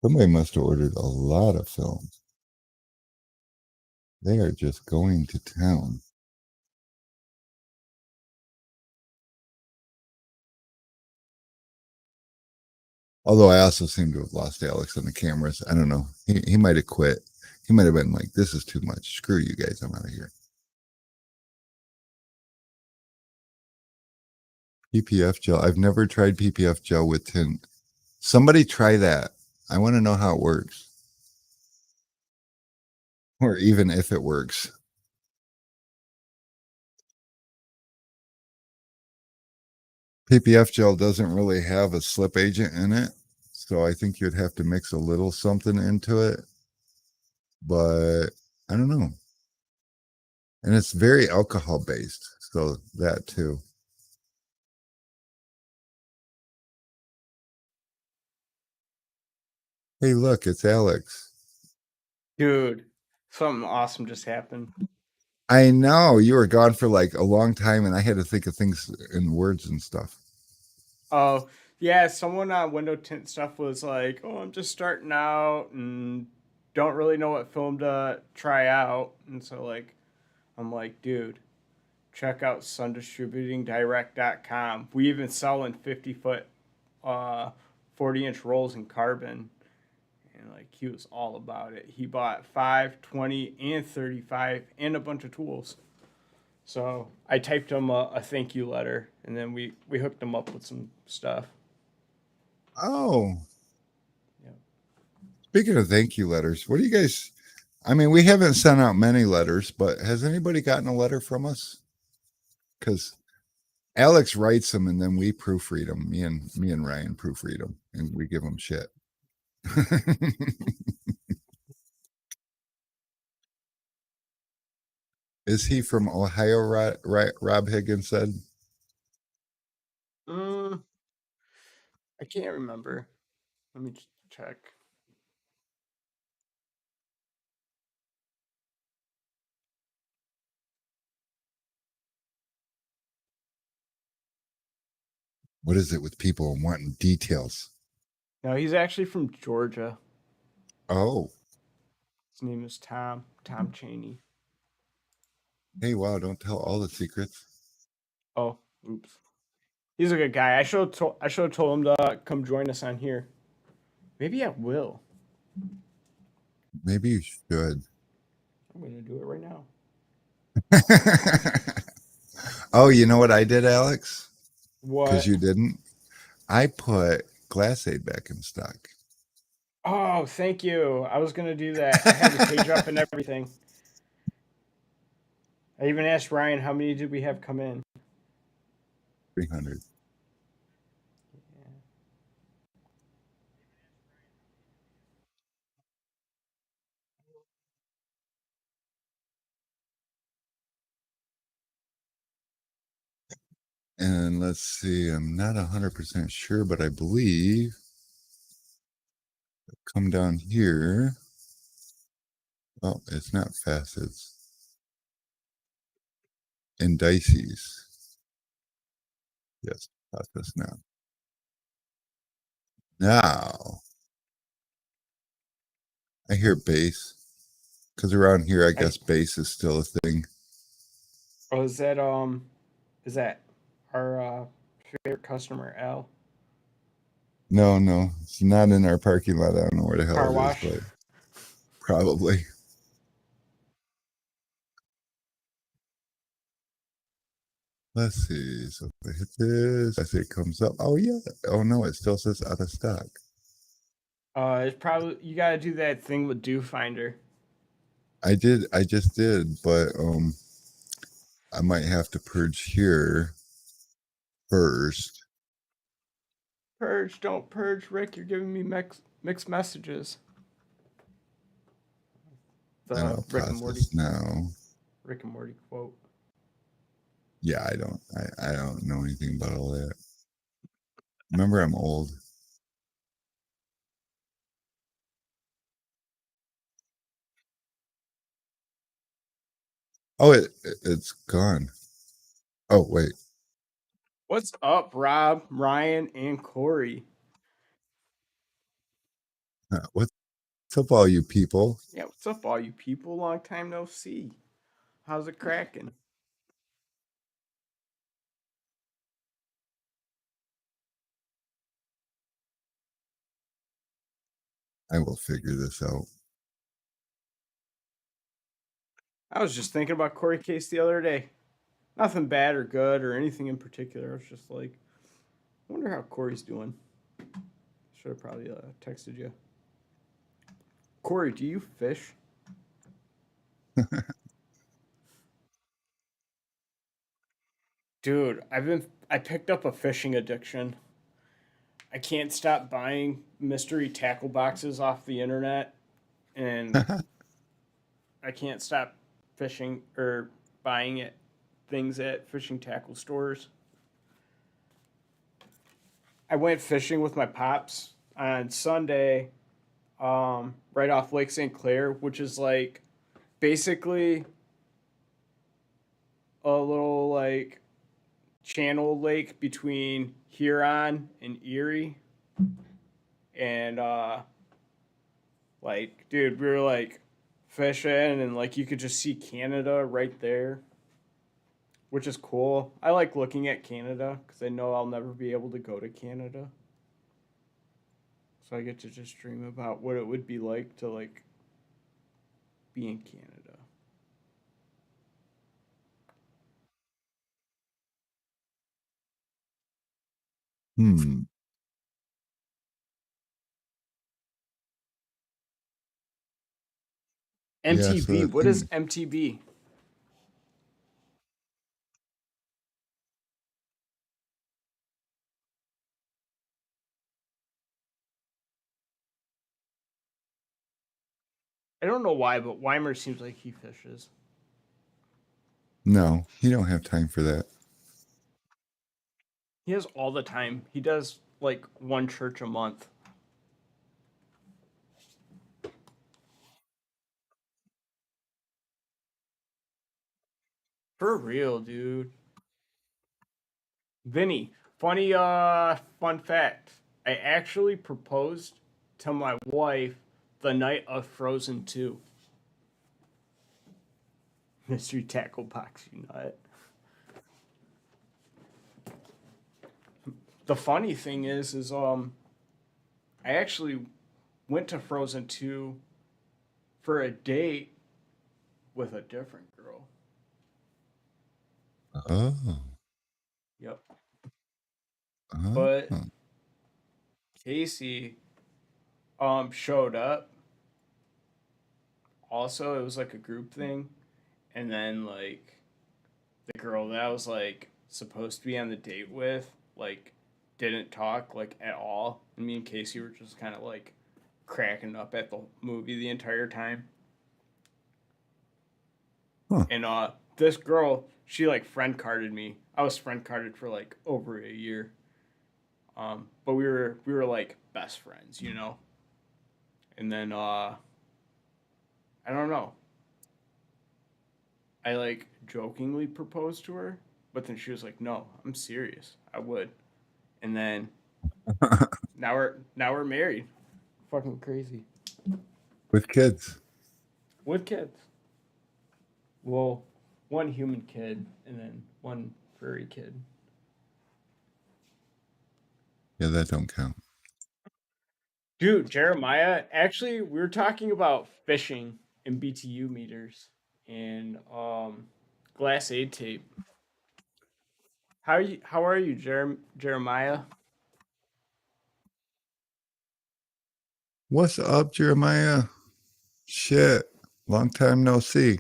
Somebody must have ordered a lot of film. They are just going to town. Although I also seem to have lost Alex on the cameras. I don't know. He might have quit. He might have been like, this is too much. Screw you guys. I'm out of here. PPF gel. I've never tried PPF gel with tint. Somebody try that. I want to know how it works. Or even if it works. PPF gel doesn't really have a slip agent in it. So I think you'd have to mix a little something into it. But I don't know. And it's very alcohol based. So that too. Hey, look, it's Alex. Dude, something awesome just happened. I know you were gone for like a long time, and I had to think of things in words and stuff. Oh, yeah, someone on Window Tint stuff was like, "Oh, I'm just starting out and don't really know what film to try out." And so like I'm like, "Dude, check out sundistributingdirect.com. We even sell in 50-foot 40-inch rolls in carbon." And like he was all about it. He bought 5, 20, and 35 and a bunch of tools. So I typed him a thank you letter, and then we hooked him up with some stuff. Oh, Yep. speaking of thank you letters, what do you guys? I mean, we haven't sent out many letters, but has anybody gotten a letter from us? Because Alex writes them, and then we proofread them. Me and Ryan proofread them, and we give them shit. Is he from Ohio? Rob Higgins said. Mm, I can't remember. Let me check. What is it with people wanting details? No, he's actually from Georgia. Oh, His name is Tom Cheney. hey, wow! Don't tell all the secrets. Oh, oops. He's a good guy. I should have told him to come join us on here. Maybe I will. Maybe you should. I'm gonna do it right now. Oh, you know what I did, Alex? Because What? you didn't. I put Glass Aid back in stock. Oh, thank you. I was gonna do that. I had the page up and everything. I even asked Ryan how many did we have come in. 300. And let's see, I'm not 100% sure, but I believe come down here. Oh, it's not facets. Indices. Yes, process now. Now, I hear base. Because around here, I guess base is still a thing. Oh, is that our favorite customer L No, it's not in our parking lot. I don't know where the hell car it is, wash? but probably. Let's see. So if I hit this, I see it comes up. Oh, yeah. Oh, no, it still says out of stock. It's probably you gotta do that thing with Dew Finder. I just did, but I might have to purge here first. Purge, don't purge, Rick. You're giving me mixed messages. And The I'll process now. Rick and Morty quote. Yeah, I don't know anything about all that. Remember, I'm old. Oh, it's gone. Oh, wait. What's up, Rob, Ryan, and Corey? What's up, all you people? Yeah, what's up, all you people? Long time no see. How's it cracking? I will figure this out. I was just thinking about Corey Case the other day. Nothing bad or good or anything in particular. I was just like, I wonder how Corey's doing. Should have probably texted you. Corey, do you fish? Dude, I picked up a fishing addiction. I can't stop buying mystery tackle boxes off the internet, and I can't stop fishing or buying it things at fishing tackle stores. I went fishing with my pops on Sunday, right off Lake St. Clair, which is like basically a little like channel lake between Huron and Erie. And like, dude, we were like fishing and like you could just see Canada right there, which is cool. I like looking at Canada because I know I'll never be able to go to Canada. So I get to just dream about what it would be like to like be in Canada. Hmm. Yeah, so MTB, the what is thing, MTB? I don't know why, but Weimer seems like he fishes. no, you don't have time for that. He has all the time. He does like one church a month. For real, dude. Vinny, funny fun fact. I actually proposed to my wife the night of Frozen 2. Mystery tackle box, you nut. The funny thing is I actually went to Frozen 2 for a date with a different girl. Oh. Yep. Oh. But Casey showed up. Also, it was like a group thing, and then like the girl that I was like supposed to be on the date with like didn't talk like at all, and me and Casey were just kind of like cracking up at the movie the entire time. Huh. And this girl, she like friend carded me. I was friend carded for like over a year. But we were like best friends, you know. And then I don't know. I like jokingly proposed to her, but then she was like, "No, I'm serious. I would." And then now we're married. Fucking crazy. With kids. With kids. Well, one human kid and then one furry kid. Yeah, that don't count. Dude, Jeremiah, actually we were talking about fishing and BTU meters and glass aid tape. How are you, Jeremiah? What's up, Jeremiah? Shit. Long time no see.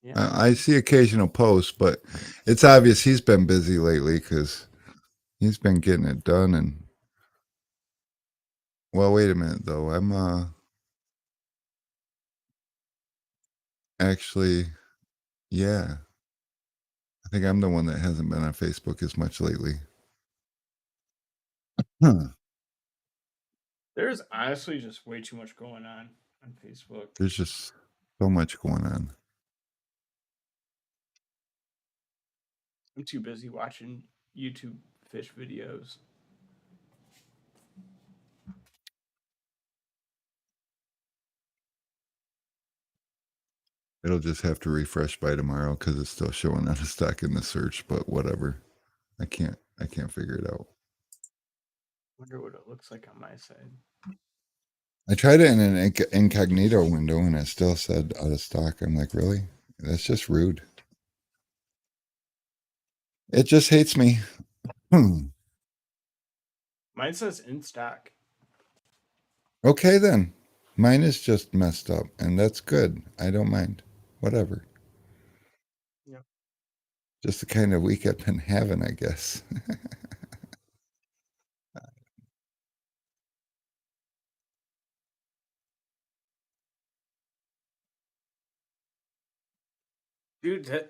Yeah. I see occasional posts, but it's obvious he's been busy lately because he's been getting it done. And well, wait a minute though. I'm actually, yeah. I think I'm the one that hasn't been on Facebook as much lately. Huh. There's honestly just way too much going on Facebook. There's just so much going on. I'm too busy watching YouTube fish videos. It'll just have to refresh by tomorrow because it's still showing out of stock in the search. But whatever, I can't figure it out. Wonder what it looks like on my side. I tried it in an incognito window and it still said out of stock. I'm like, really? That's just rude. It just hates me. Mine says in stock. Okay, then. Mine is just messed up, and that's good. I don't mind. Whatever. Yeah. Just the kind of week I've been having, I guess. Dude,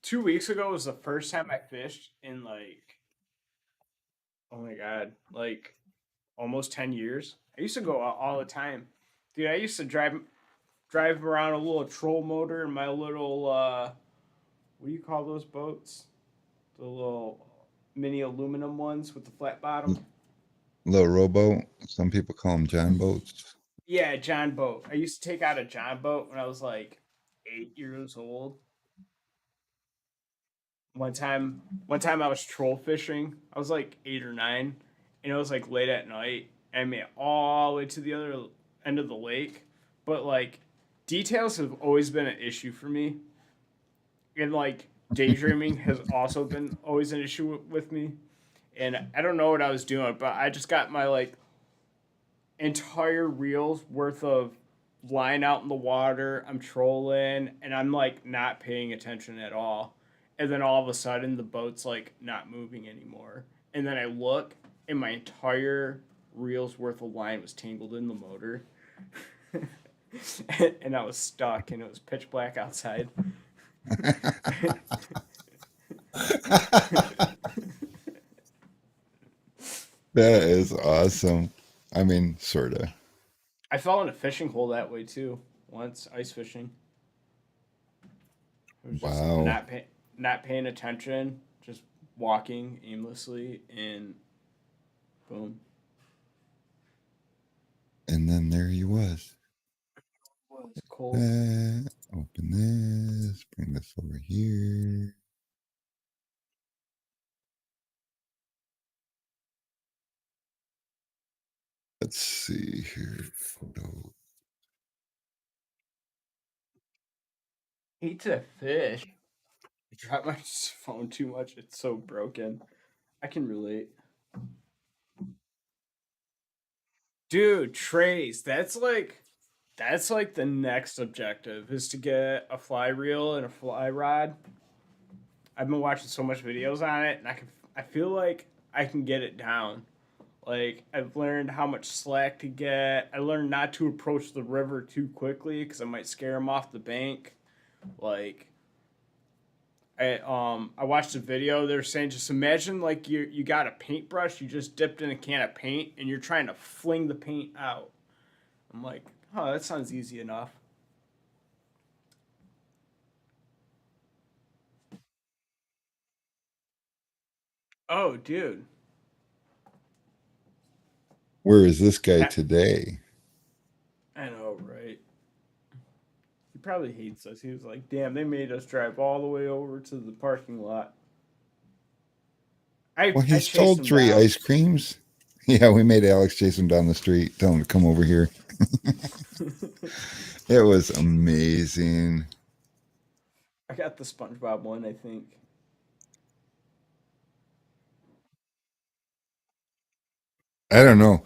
2 weeks ago was the first time I fished in like, oh my god, like almost 10 years. I used to go out all the time. Dude, I used to drive around a little troll motor in my little what do you call those boats? The little mini aluminum ones with the flat bottom. Little rowboat. Some people call them John boats. Yeah, John boat. I used to take out a John boat when I was like 8 years old. One time I was troll fishing. I was like 8 or 9, and it was like late at night. And I made it all the way to the other end of the lake, but like details have always been an issue for me, and like daydreaming has also been always an issue with me. And I don't know what I was doing, but I just got my like entire reels worth of line out in the water. I'm trolling and I'm like not paying attention at all. And then all of a sudden the boat's like not moving anymore. And then I look and my entire reel's worth of line was tangled in the motor. And I was stuck and it was pitch black outside. That is awesome. I mean, sorta. I fell in a fishing hole that way too once, ice fishing. It was just Wow. not paying attention, just walking aimlessly, and boom. And then there he was. It's cold. Open this. Bring this over here. Let's see here. Photo. Hate to fish. I drop my phone too much. It's so broken. I can relate. Dude, trays. That's like the next objective is to get a fly reel and a fly rod. I've been watching so much videos on it, and I feel like I can get it down. Like I've learned how much slack to get. I learned not to approach the river too quickly because I might scare them off the bank. Like I watched a video. They're saying just imagine like you got a paintbrush. You just dipped in a can of paint and you're trying to fling the paint out. I'm like, oh, that sounds easy enough. Oh, dude, Where is this guy that today? I know, right? He probably hates us. He was like, damn, they made us drive all the way over to the parking lot. I Well, I he chased sold him three down. ice creams. Yeah, we made Alex chase him down the street, tell him to come over here. It was amazing. I got the SpongeBob one, I think. I don't know.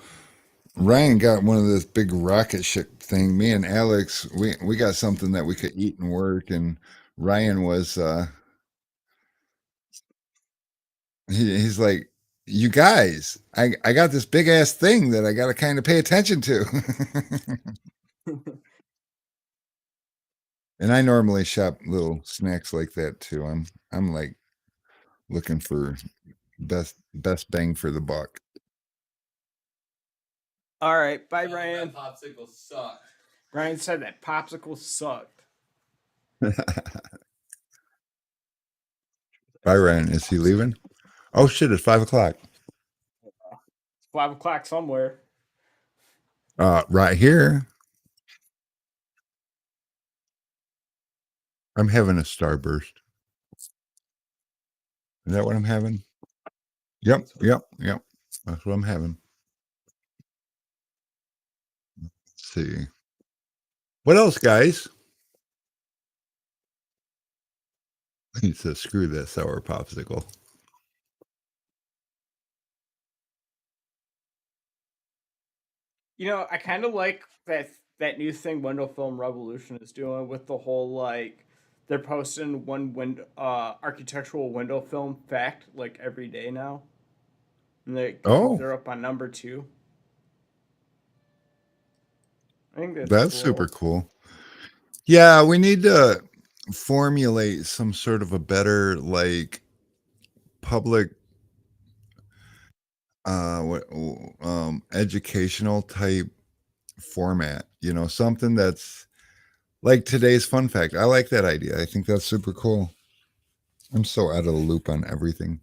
Ryan got one of this big rocket ship thing. Me and Alex, we got something that we could eat and work. And Ryan was, he's like, you guys, I got this big ass thing that I got to kind of pay attention to. And I normally shop little snacks like that too. I'm like looking for best bang for the buck. All right, bye, That Ryan. popsicle sucked. Ryan said that popsicle sucked. Bye, Ryan. Is he leaving? Oh shit! It's 5 o'clock. It's 5 o'clock somewhere. Right here. I'm having a starburst. Is that what I'm having? Yep. That's what I'm having. Let's see. What else, guys? He says, "Screw that sour popsicle." You know, I kind of like that new thing Window Film Revolution is doing with the whole like they're posting one window architectural window film fact like every day now. And Oh, they're up on number 2. I think that's that's cool. super cool. Yeah, we need to formulate some sort of a better like public educational type format, something that's like today's fun fact. I like that idea. I think that's super cool. I'm so out of the loop on everything.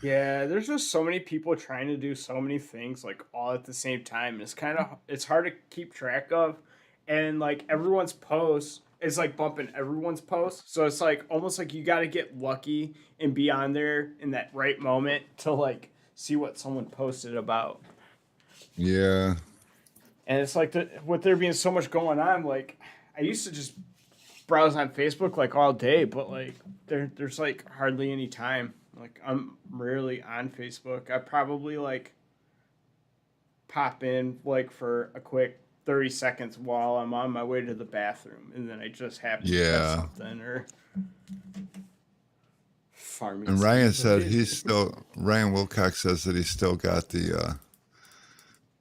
Yeah, there's just so many people trying to do so many things like all at the same time. It's hard to keep track of, and like everyone's posts is like bumping everyone's posts. So it's like almost like you got to get lucky and be on there in that right moment to like see what someone posted about. Yeah. And it's like with there being so much going on, like I used to just browse on Facebook like all day, but like there's like hardly any time. Like I'm rarely on Facebook. I probably like pop in like for a quick 30 seconds while I'm on my way to the bathroom, and then I just happen to press Yeah. something or farming. And Ryan said Ryan Wilcox says that he's still got the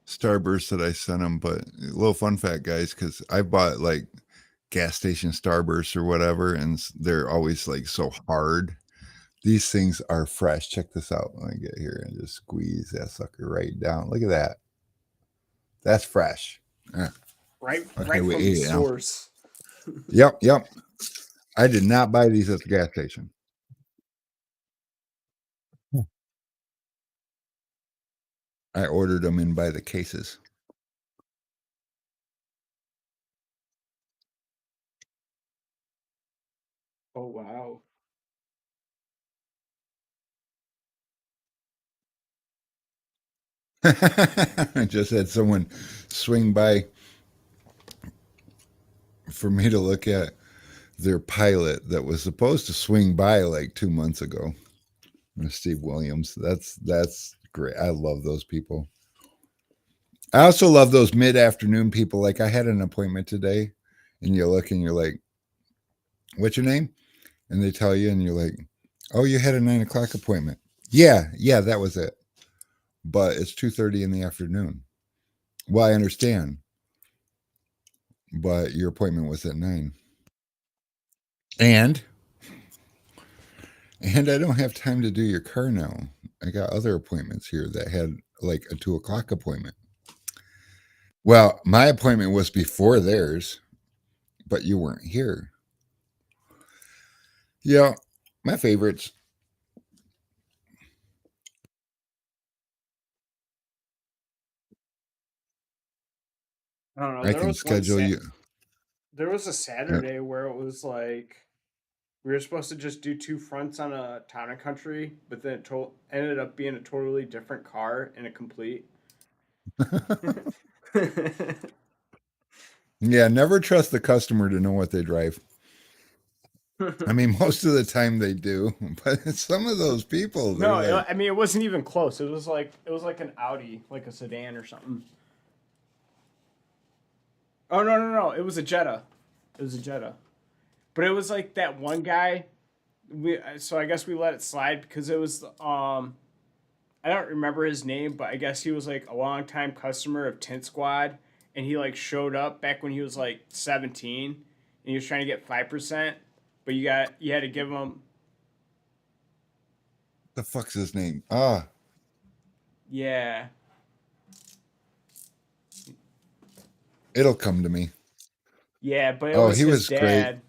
Starburst that I sent him. But a little fun fact, guys, because I bought like gas station Starburst or whatever, and they're always like so hard. These things are fresh. Check this out. Let me get here and just squeeze that sucker right down. Look at that. That's fresh. right Okay, from we the ate it now. source. Yep. I did not buy these at the gas station. I ordered them in by the cases. Oh wow. I just had someone swing by for me to look at their pilot that was supposed to swing by like 2 months ago. Steve Williams. That's great. I love those people. I also love those mid-afternoon people. Like I had an appointment today, and you look and you're like, "What's your name?" And they tell you, and you're like, "Oh, you had a 9 o'clock appointment." Yeah, that was it. But it's 2:30 in the afternoon. Well, I understand, but your appointment was at 9. And I don't have time to do your car now. I got other appointments here that had like a 2 o'clock appointment. Well, my appointment was before theirs, but you weren't here. Yeah, my favorites. I don't know. I can schedule you. There was a Saturday where it was like we were supposed to just do 2 fronts on a town and country, but then ended up being a totally different car and a complete. Yeah, never trust the customer to know what they drive. I mean, most of the time they do, but some of those people, they're No, like, I mean it wasn't even close. It was like an Audi, like a sedan or something. Oh no! It was a Jetta. It was a Jetta. But it was like that one guy. So I guess we let it slide because it was I don't remember his name, but I guess he was like a longtime customer of Tint Squad, and he like showed up back when he was like 17, and he was trying to get 5%, but you had to give him. the fuck's his name? Ah, Yeah, it'll come to me. yeah, but it Oh, was he his was great. dad.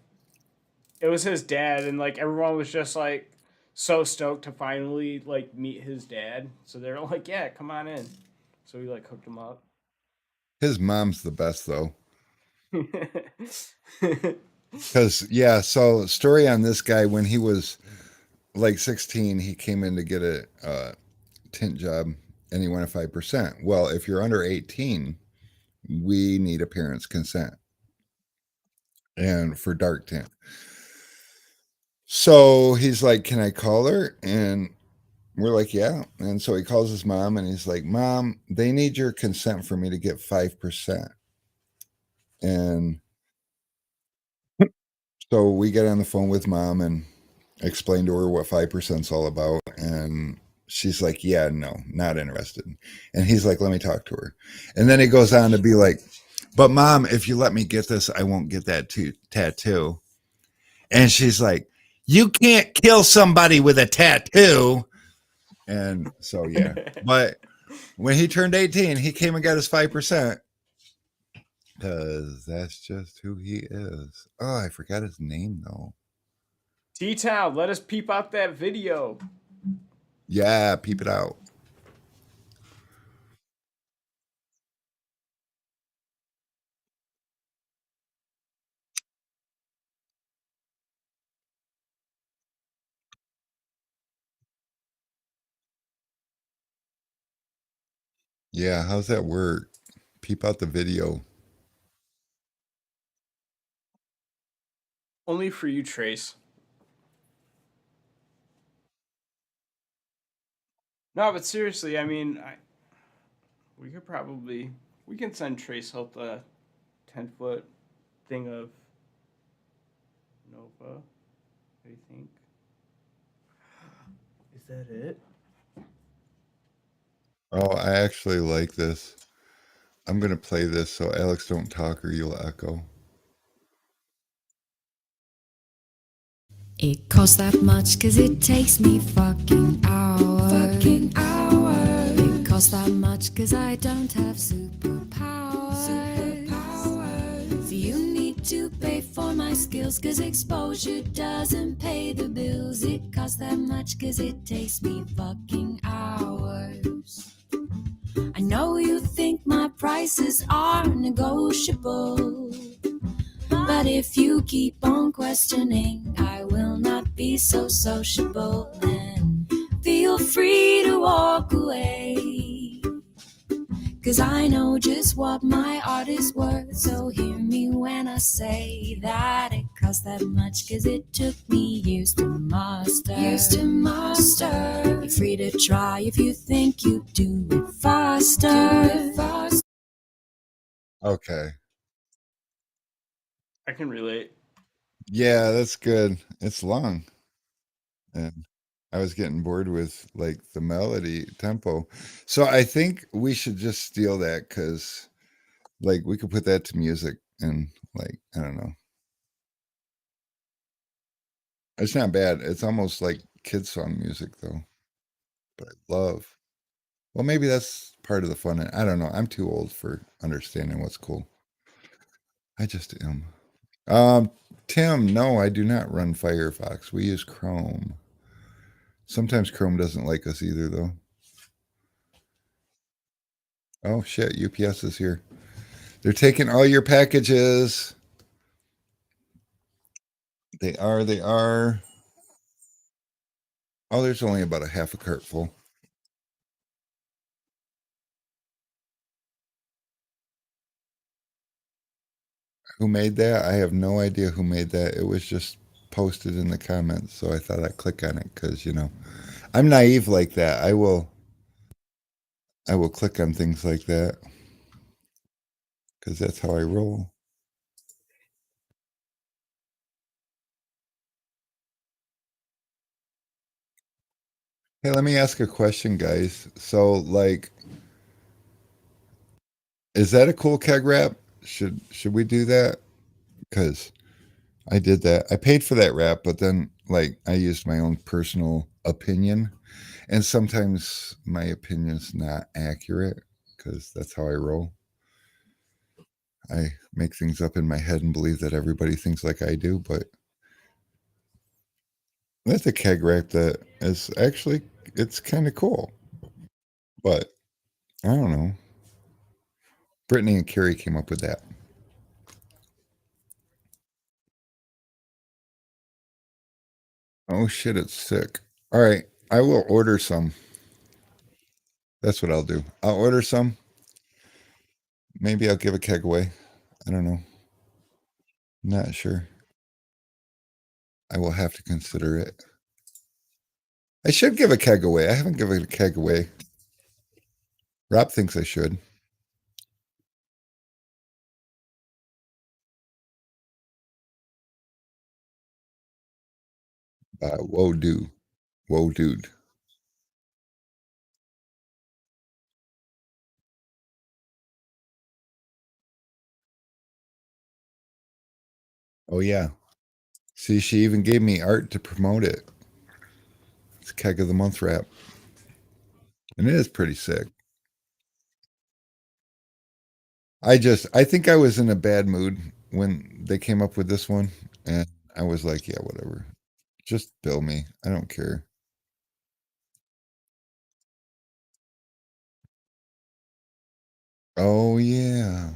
It was his dad, and like everyone was just like so stoked to finally like meet his dad. So they're like, "Yeah, come on in." So we like hooked him up. His mom's the best though. Because yeah, so story on this guy when he was like 16, he came in to get a tint job and he wanted 5%. Well, if you're under 18, we need a parent's consent and for dark tint. So he's like, "Can I call her?" And we're like, "Yeah." And so he calls his mom and he's like, "Mom, they need your consent for me to get 5%." And so we get on the phone with mom and explain to her what 5% is all about. And she's like, "Yeah, no, not interested." And he's like, "Let me talk to her." And then he goes on to be like, "But mom, if you let me get this, I won't get that tattoo." And she's like, "You can't kill somebody with a tattoo." And so, yeah. But when he turned 18, he came and got his 5% because that's just who he is. Oh, I forgot his name though. T Town, let us peep out that video. Yeah, peep it out. Yeah, how's that work? Peep out the video. Only for you, Trace. No, but seriously, I mean, we could probably we can send Trace out the 10-foot thing of Nova. What do you think? Is that it? Oh, I actually like this. I'm gonna play this so Alex don't talk or you'll echo. It costs that much cause it takes me fucking hours. Fucking hours. It costs that much cause I don't have superpowers. Superpowers. You need to pay for my skills cause exposure doesn't pay the bills. It costs that much cause it takes me fucking hours. I know you think my prices are negotiable. But if you keep on questioning, I will not be so sociable. And feel free to walk away. Cause I know just what my art is worth. So hear me when I say that it cost that much. Cause it took me years to master. Years to master. You're free to try if you think you do it faster. Do it faster. Okay. I can relate. Yeah, that's good. It's long. And I was getting bored with like the melody tempo. So I think we should just steal that because like we could put that to music and like I don't know. It's not bad. It's almost like kids song music though. But I love. Well, maybe that's part of the fun. I don't know. I'm too old for understanding what's cool. I just am. Um, Tim, no, I do not run Firefox. We use Chrome. Sometimes Chrome doesn't like us either, though. Oh shit, UPS is here. They're taking all your packages. They are. They are. Oh, there's only about a half a cart full. Who made that? I have no idea who made that. It was just posted in the comments, so I thought I'd click on it because I'm naive like that. I will click on things like that because that's how I roll. Hey, let me ask a question, guys. So, like, is that a cool keg wrap? Should we do that? Because I did that. I paid for that wrap, but then like I used my own personal opinion, and sometimes my opinion's not accurate because that's how I roll. I make things up in my head and believe that everybody thinks like I do, but that's a keg wrap that is actually it's kind of cool. But I don't know. Brittany and Carrie came up with that. Oh shit, it's sick. All right, I will order some. That's what I'll do. I'll order some. Maybe I'll give a keg away. I don't know. Not sure. I will have to consider it. I should give a keg away. I haven't given a keg away. Rob thinks I should. Whoa, dude. Whoa, dude. Oh, yeah. See, she even gave me art to promote it. It's keg of the month wrap. And it is pretty sick. I think I was in a bad mood when they came up with this one. And I was like, yeah, whatever. Just bill me. I don't care. Oh, yeah.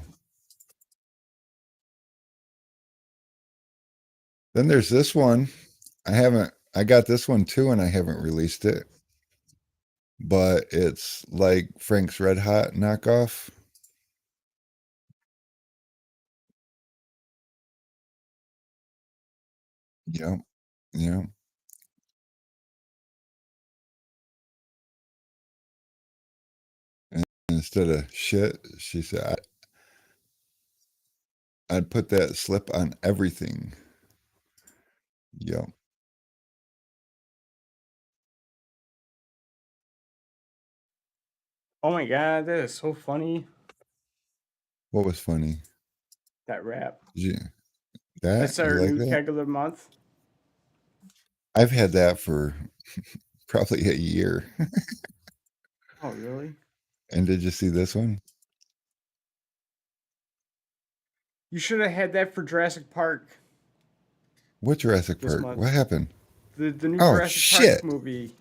Then there's this one. I got this one too, and I haven't released it. But it's like Frank's Red Hot knockoff. Yep. Yep. And instead of shit, she said, I'd put that slip on everything. Yep. Oh my god, that is so funny. What was funny? That rap. You, That's you our like new that? keg of the month. I've had that for probably a year. Oh really? And did you see this one? You should have had that for Jurassic Park What Jurassic this Park? month. What happened? The new Oh, Jurassic Park shit. movie.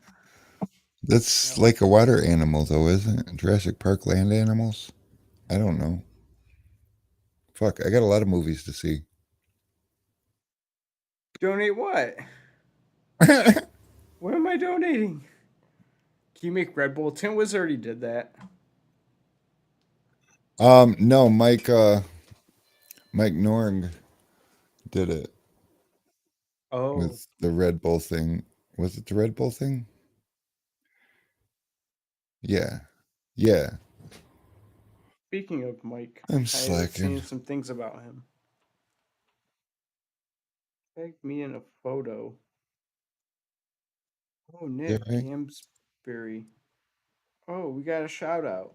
That's Yeah. like a water animal, though, isn't it? Jurassic Park land animals? I don't know. Fuck, I got a lot of movies to see. Donate what? What am I donating? Can you make Red Bull? Tin Wiz already did that. No, Mike Norg did it Oh, with the Red Bull thing. Was it the Red Bull thing? Yeah. Yeah. speaking of Mike, I'm I have slacking. seen some things about him. Tag me in a photo. Oh, Yeah, Nick right. Gamsbury. Oh, we got a shout out.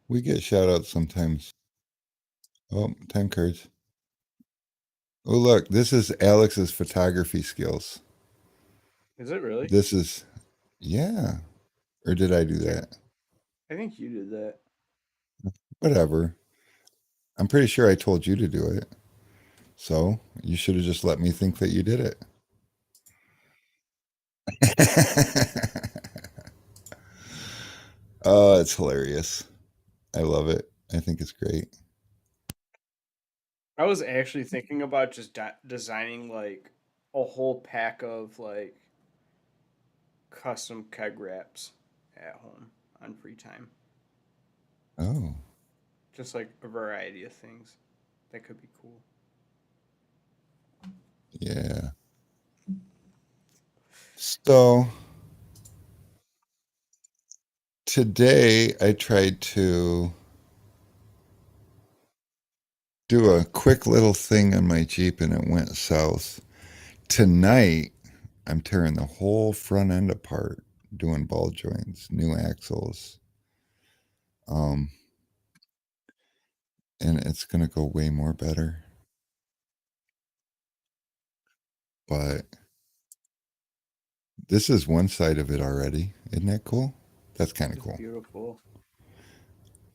We get shout outs sometimes. Oh, time cards. Oh, look, this is Alex's photography skills. Is it really? This is, yeah. Or did I do that? I think you did that. Whatever. I'm pretty sure I told you to do it. So you should have just let me think that you did it. Oh, it's hilarious. I love it. I think it's great. I was actually thinking about just designing like a whole pack of like custom keg wraps at home on free time. Oh, Just like a variety of things that could be cool. So today I tried to do a quick little thing on my Jeep and it went south. Tonight I'm tearing the whole front end apart, doing ball joints, new axles. Um, and it's gonna go way more better. But this is one side of it already. Isn't that cool? That's kind of It's cool. beautiful.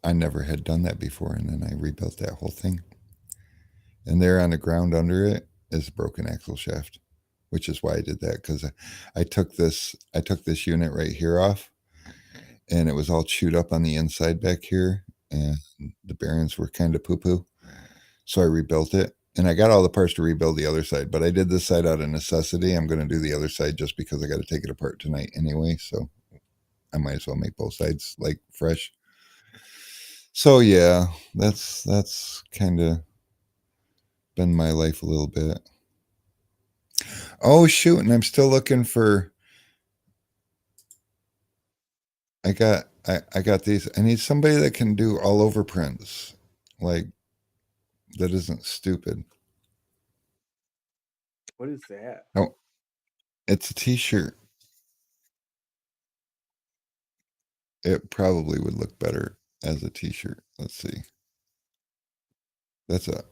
I never had done that before, and then I rebuilt that whole thing. And there on the ground under it is a broken axle shaft, which is why I did that, because I took this unit right here off, and it was all chewed up on the inside back here, and the bearings were kind of poo poo. So I rebuilt it, and I got all the parts to rebuild the other side, but I did this side out of necessity. I'm going to do the other side just because I got to take it apart tonight anyway. So I might as well make both sides like fresh. So yeah, that's kind of been my life a little bit. Oh shoot, and I'm still looking for. I got these. I need somebody that can do all over prints, like that isn't stupid. What is that? Oh, it's a T-shirt. It probably would look better as a T-shirt. Let's see. That's a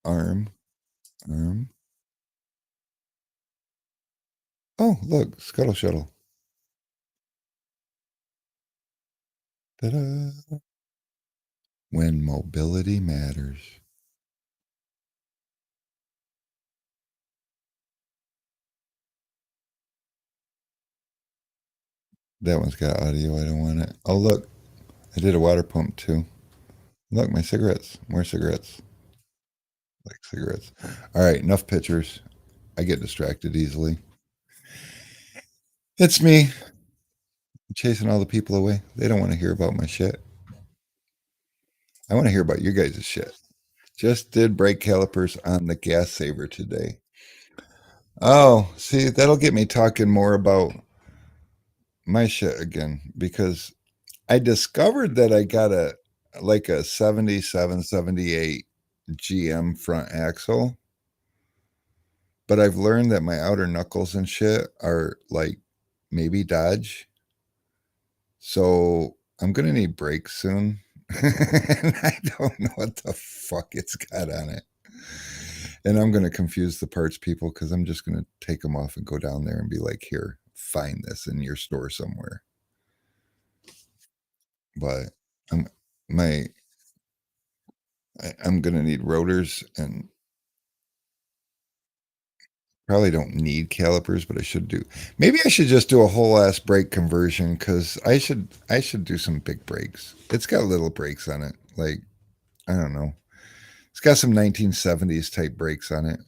arm. Oh, look, Scuttle Shuttle. Ta-da! When mobility matters. That one's got audio. I don't want it. Oh, look. I did a water pump too. Look, my cigarettes. More cigarettes. Like cigarettes. All right, enough pictures. I get distracted easily. It's me chasing all the people away. They don't want to hear about my shit. I want to hear about your guys' shit. Just did brake calipers on the gas saver today. Oh, see, that'll get me talking more about my shit again, because I discovered that I got a 77, 78 GM front axle, but I've learned that my outer knuckles and shit are like maybe Dodge. So I'm gonna need brakes soon. And I don't know what the fuck it's got on it. And I'm gonna confuse the parts people, because I'm just gonna take them off and go down there and be like, here, find this in your store somewhere. But I'm my I'm gonna need rotors, and probably don't need calipers, but I should do. Maybe I should just do a whole ass brake conversion, because I should do some big brakes. It's got little brakes on it, like I don't know. It's got some 1970s type brakes on it.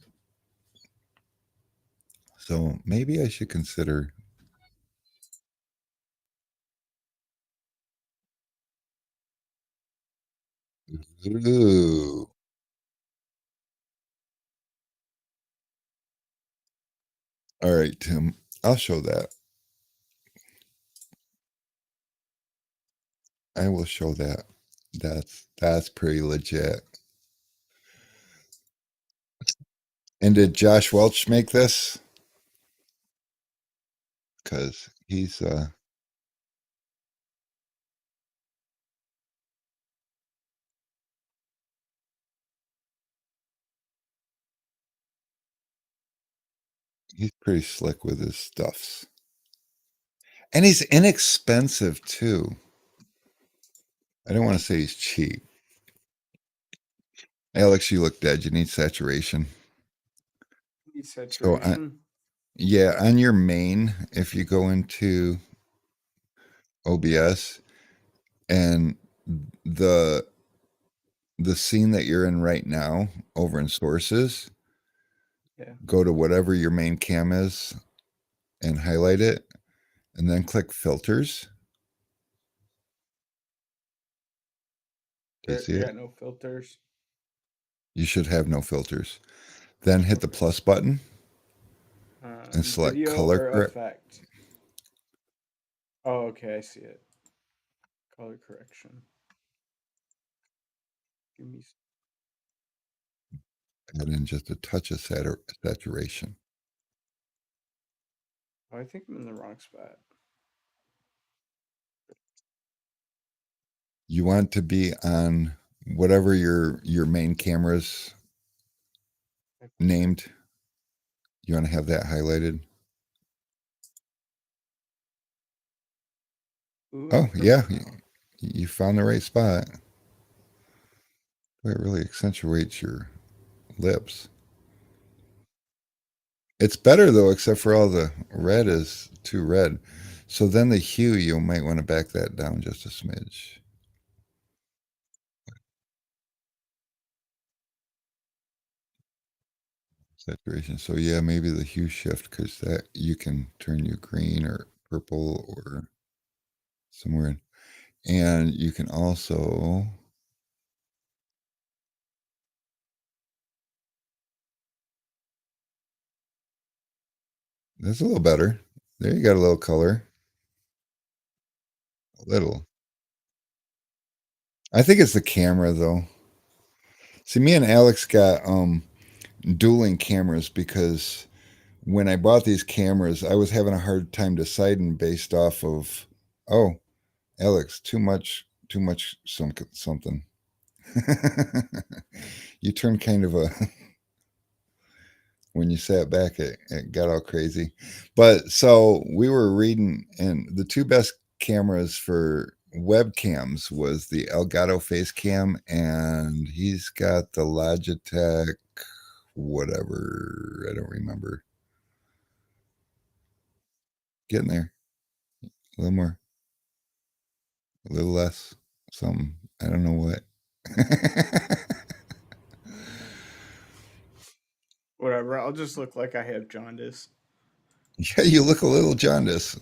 So maybe I should consider. Ooh. All right, Tim. I'll show that. I will show that. That's pretty legit. And did Josh Welch make this? Because he's pretty slick with his stuffs. And he's inexpensive too. I don't want to say he's cheap. Alex, you look dead. You need saturation. Saturation. Yeah, on your main, if you go into OBS and the scene that you're in right now over in sources, Yeah. go to whatever your main cam is and highlight it, and then click filters. Do you see it? Got no filters. You should have no filters. Then hit the plus button. and select Video color or correct. effect. Oh, okay, I see it. Color correction. Give me. Add in just a touch of saturation. Oh, I think I'm in the wrong spot. You want to be on whatever your main camera's named. You want to have that highlighted. Ooh, Oh, I'm yeah. purple now. You found the right spot. Boy, it really accentuates your lips. It's better though, except for all the red is too red. So then the hue, you might want to back that down just a smidge. Saturation. So yeah, maybe the hue shift, because that you can turn you green or purple or somewhere in. And you can also that's a little better. There you got a little color. A little. I think it's the camera though. See, me and Alex got dueling cameras because when I bought these cameras, I was having a hard time deciding based off of, oh, Alex, too much something. You turned kind of a, when you sat back, it got all crazy. But so we were reading, and the two best cameras for webcams was the Elgato Facecam, and he's got the Logitech, whatever, I don't remember. Getting there. A little more, a little less, something. I don't know what. Whatever. I'll just look like I have jaundice. Yeah, you look a little jaundice.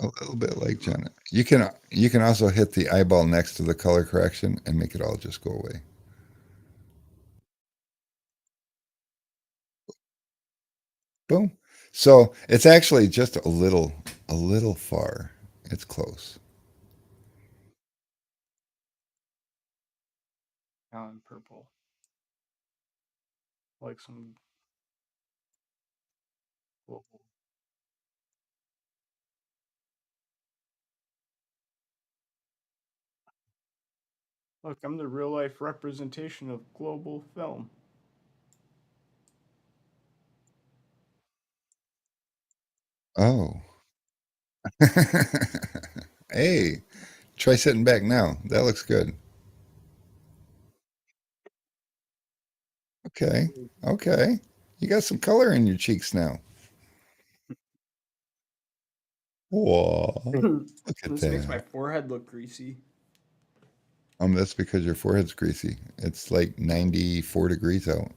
A little bit like jaundice. You can also hit the eyeball next to the color correction and make it all just go away. Boom. So it's actually just a little far. It's close. Now I'm purple. Like some. Whoa. Look, I'm the real life representation of global film. Oh. Hey, try sitting back now. That looks good. Okay. Okay. You got some color in your cheeks now. Whoa. Look at This makes my that. forehead look greasy. That's because your forehead's greasy. It's like 94 degrees out.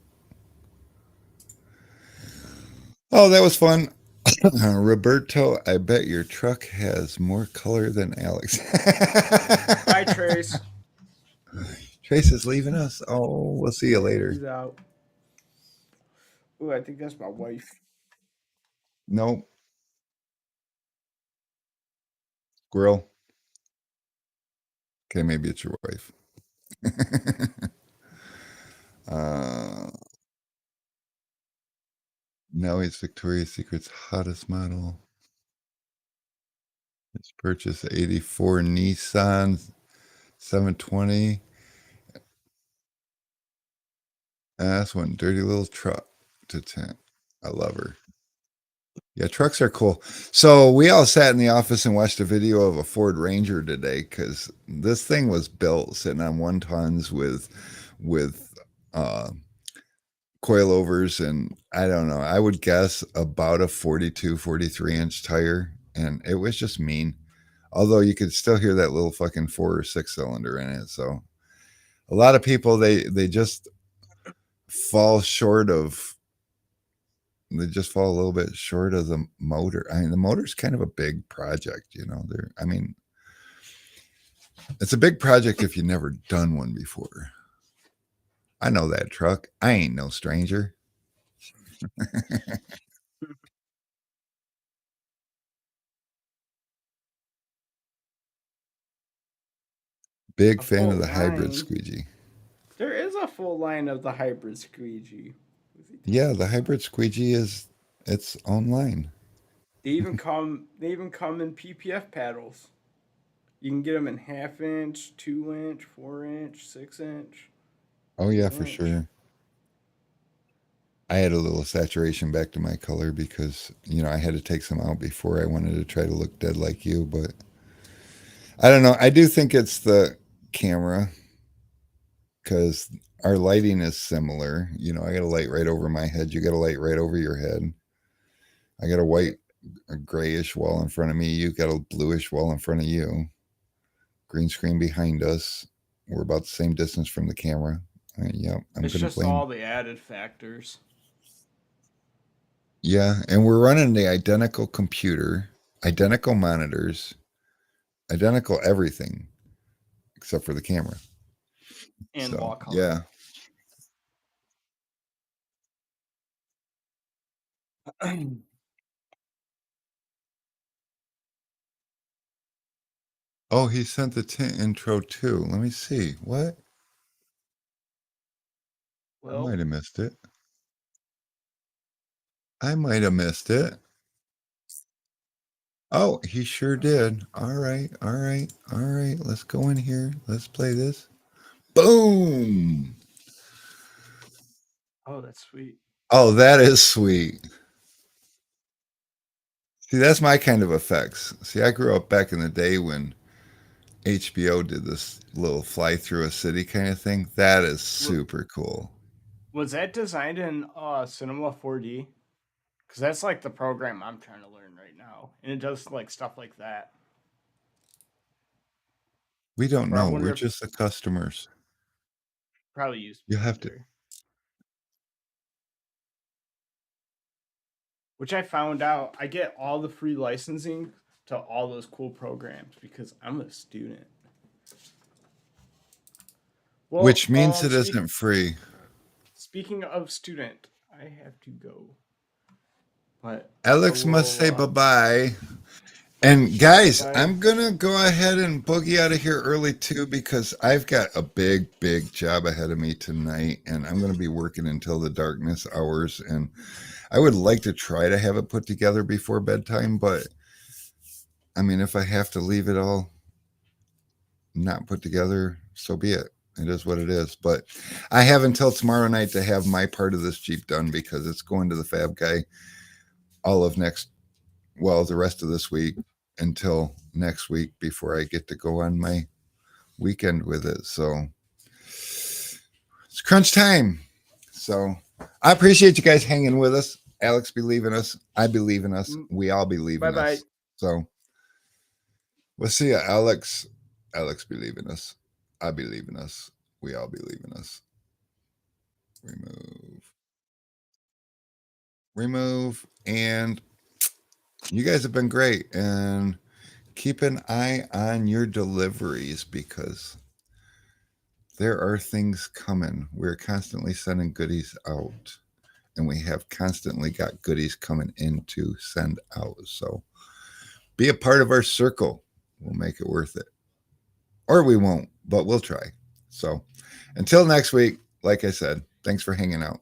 Oh, that was fun. Roberto, I bet your truck has more color than Alex. Bye, Trace. Trace is leaving us. Oh, we'll see you later. He's out. Ooh, I think that's my wife. Nope. Squirrel. Okay, maybe it's your wife. Now he's Victoria's Secret's hottest model. It's purchased 84 Nissan 720. That's one dirty little truck to 10. I love her. Yeah, trucks are cool. So we all sat in the office and watched a video of a Ford Ranger today because this thing was built sitting on 1 tons with coilovers, and I don't know. I would guess about a 42, 43-inch tire, and it was just mean. Although you could still hear that little fucking 4 or 6 cylinder in it. So a lot of people they just fall short of. They just fall a little bit short of the motor. I mean, the motor's kind of a big project, you know. I mean, it's a big project if you've never done one before. I know that truck. I ain't no stranger. Big A fan full of the hybrid line. squeegee. There is a full line of the hybrid squeegee. Yeah, the hybrid squeegee is it's online. They even come. They even come in PPF paddles. You can get them in 1/2 inch, 2 inch, 4 inch, 6 inch, Oh yeah, 8 for inch. sure. I had a little saturation back to my color because, I had to take some out before I wanted to try to look dead like you, but I don't know. I do think it's the camera because our lighting is similar. I got a light right over my head. You got a light right over your head. I got a grayish wall in front of me. You got a bluish wall in front of you. Green screen behind us. We're about the same distance from the camera. Yep, I'm It's going to just blame. all the added factors. Yeah, and we're running the identical computer, identical monitors, identical everything except for the camera. And So, wall color. yeah. Oh, he sent the tint intro too. Let me see. What? I Well, might have missed it. I might have missed it. Oh, he sure did. All right, all right, all right. Let's go in here. Let's play this. Boom. oh, that's sweet. Oh, that is sweet. See, that's my kind of effects. See, I grew up back in the day when HBO did this little fly through a city kind of thing. That is super cool. Was that designed in Cinema 4D? Because that's like the program I'm trying to learn right now, and it does like stuff like that. We don't Or I know. wonder We're if just the customers. probably use You have to. Blender. Which I found out I get all the free licensing to all those cool programs because I'm a student. Well, Which means it isn't free. speaking of student, I have to go. But Alex must say bye bye. And guys, bye-bye. I'm going to go ahead and boogie out of here early too because I've got a big, big job ahead of me tonight and I'm going to be working until the darkness hours. And I would like to try to have it put together before bedtime, but I mean, if I have to leave it all not put together, so be it. It is what it is. But I have until tomorrow night to have my part of this Jeep done because it's going to the fab guy all of the rest of this week until next week before I get to go on my weekend with it. So it's crunch time. So I appreciate you guys hanging with us. Alex believe in us. I believe in us. We all believe in Bye-bye. us. So we'll see you, Alex. Alex believe in us. I believe in us. We all believe in us. Remove. And you guys have been great. And keep an eye on your deliveries because there are things coming. We're constantly sending goodies out. And we have constantly got goodies coming in to send out. So be a part of our circle. We'll make it worth it. Or we won't, but we'll try. So until next week, like I said, thanks for hanging out.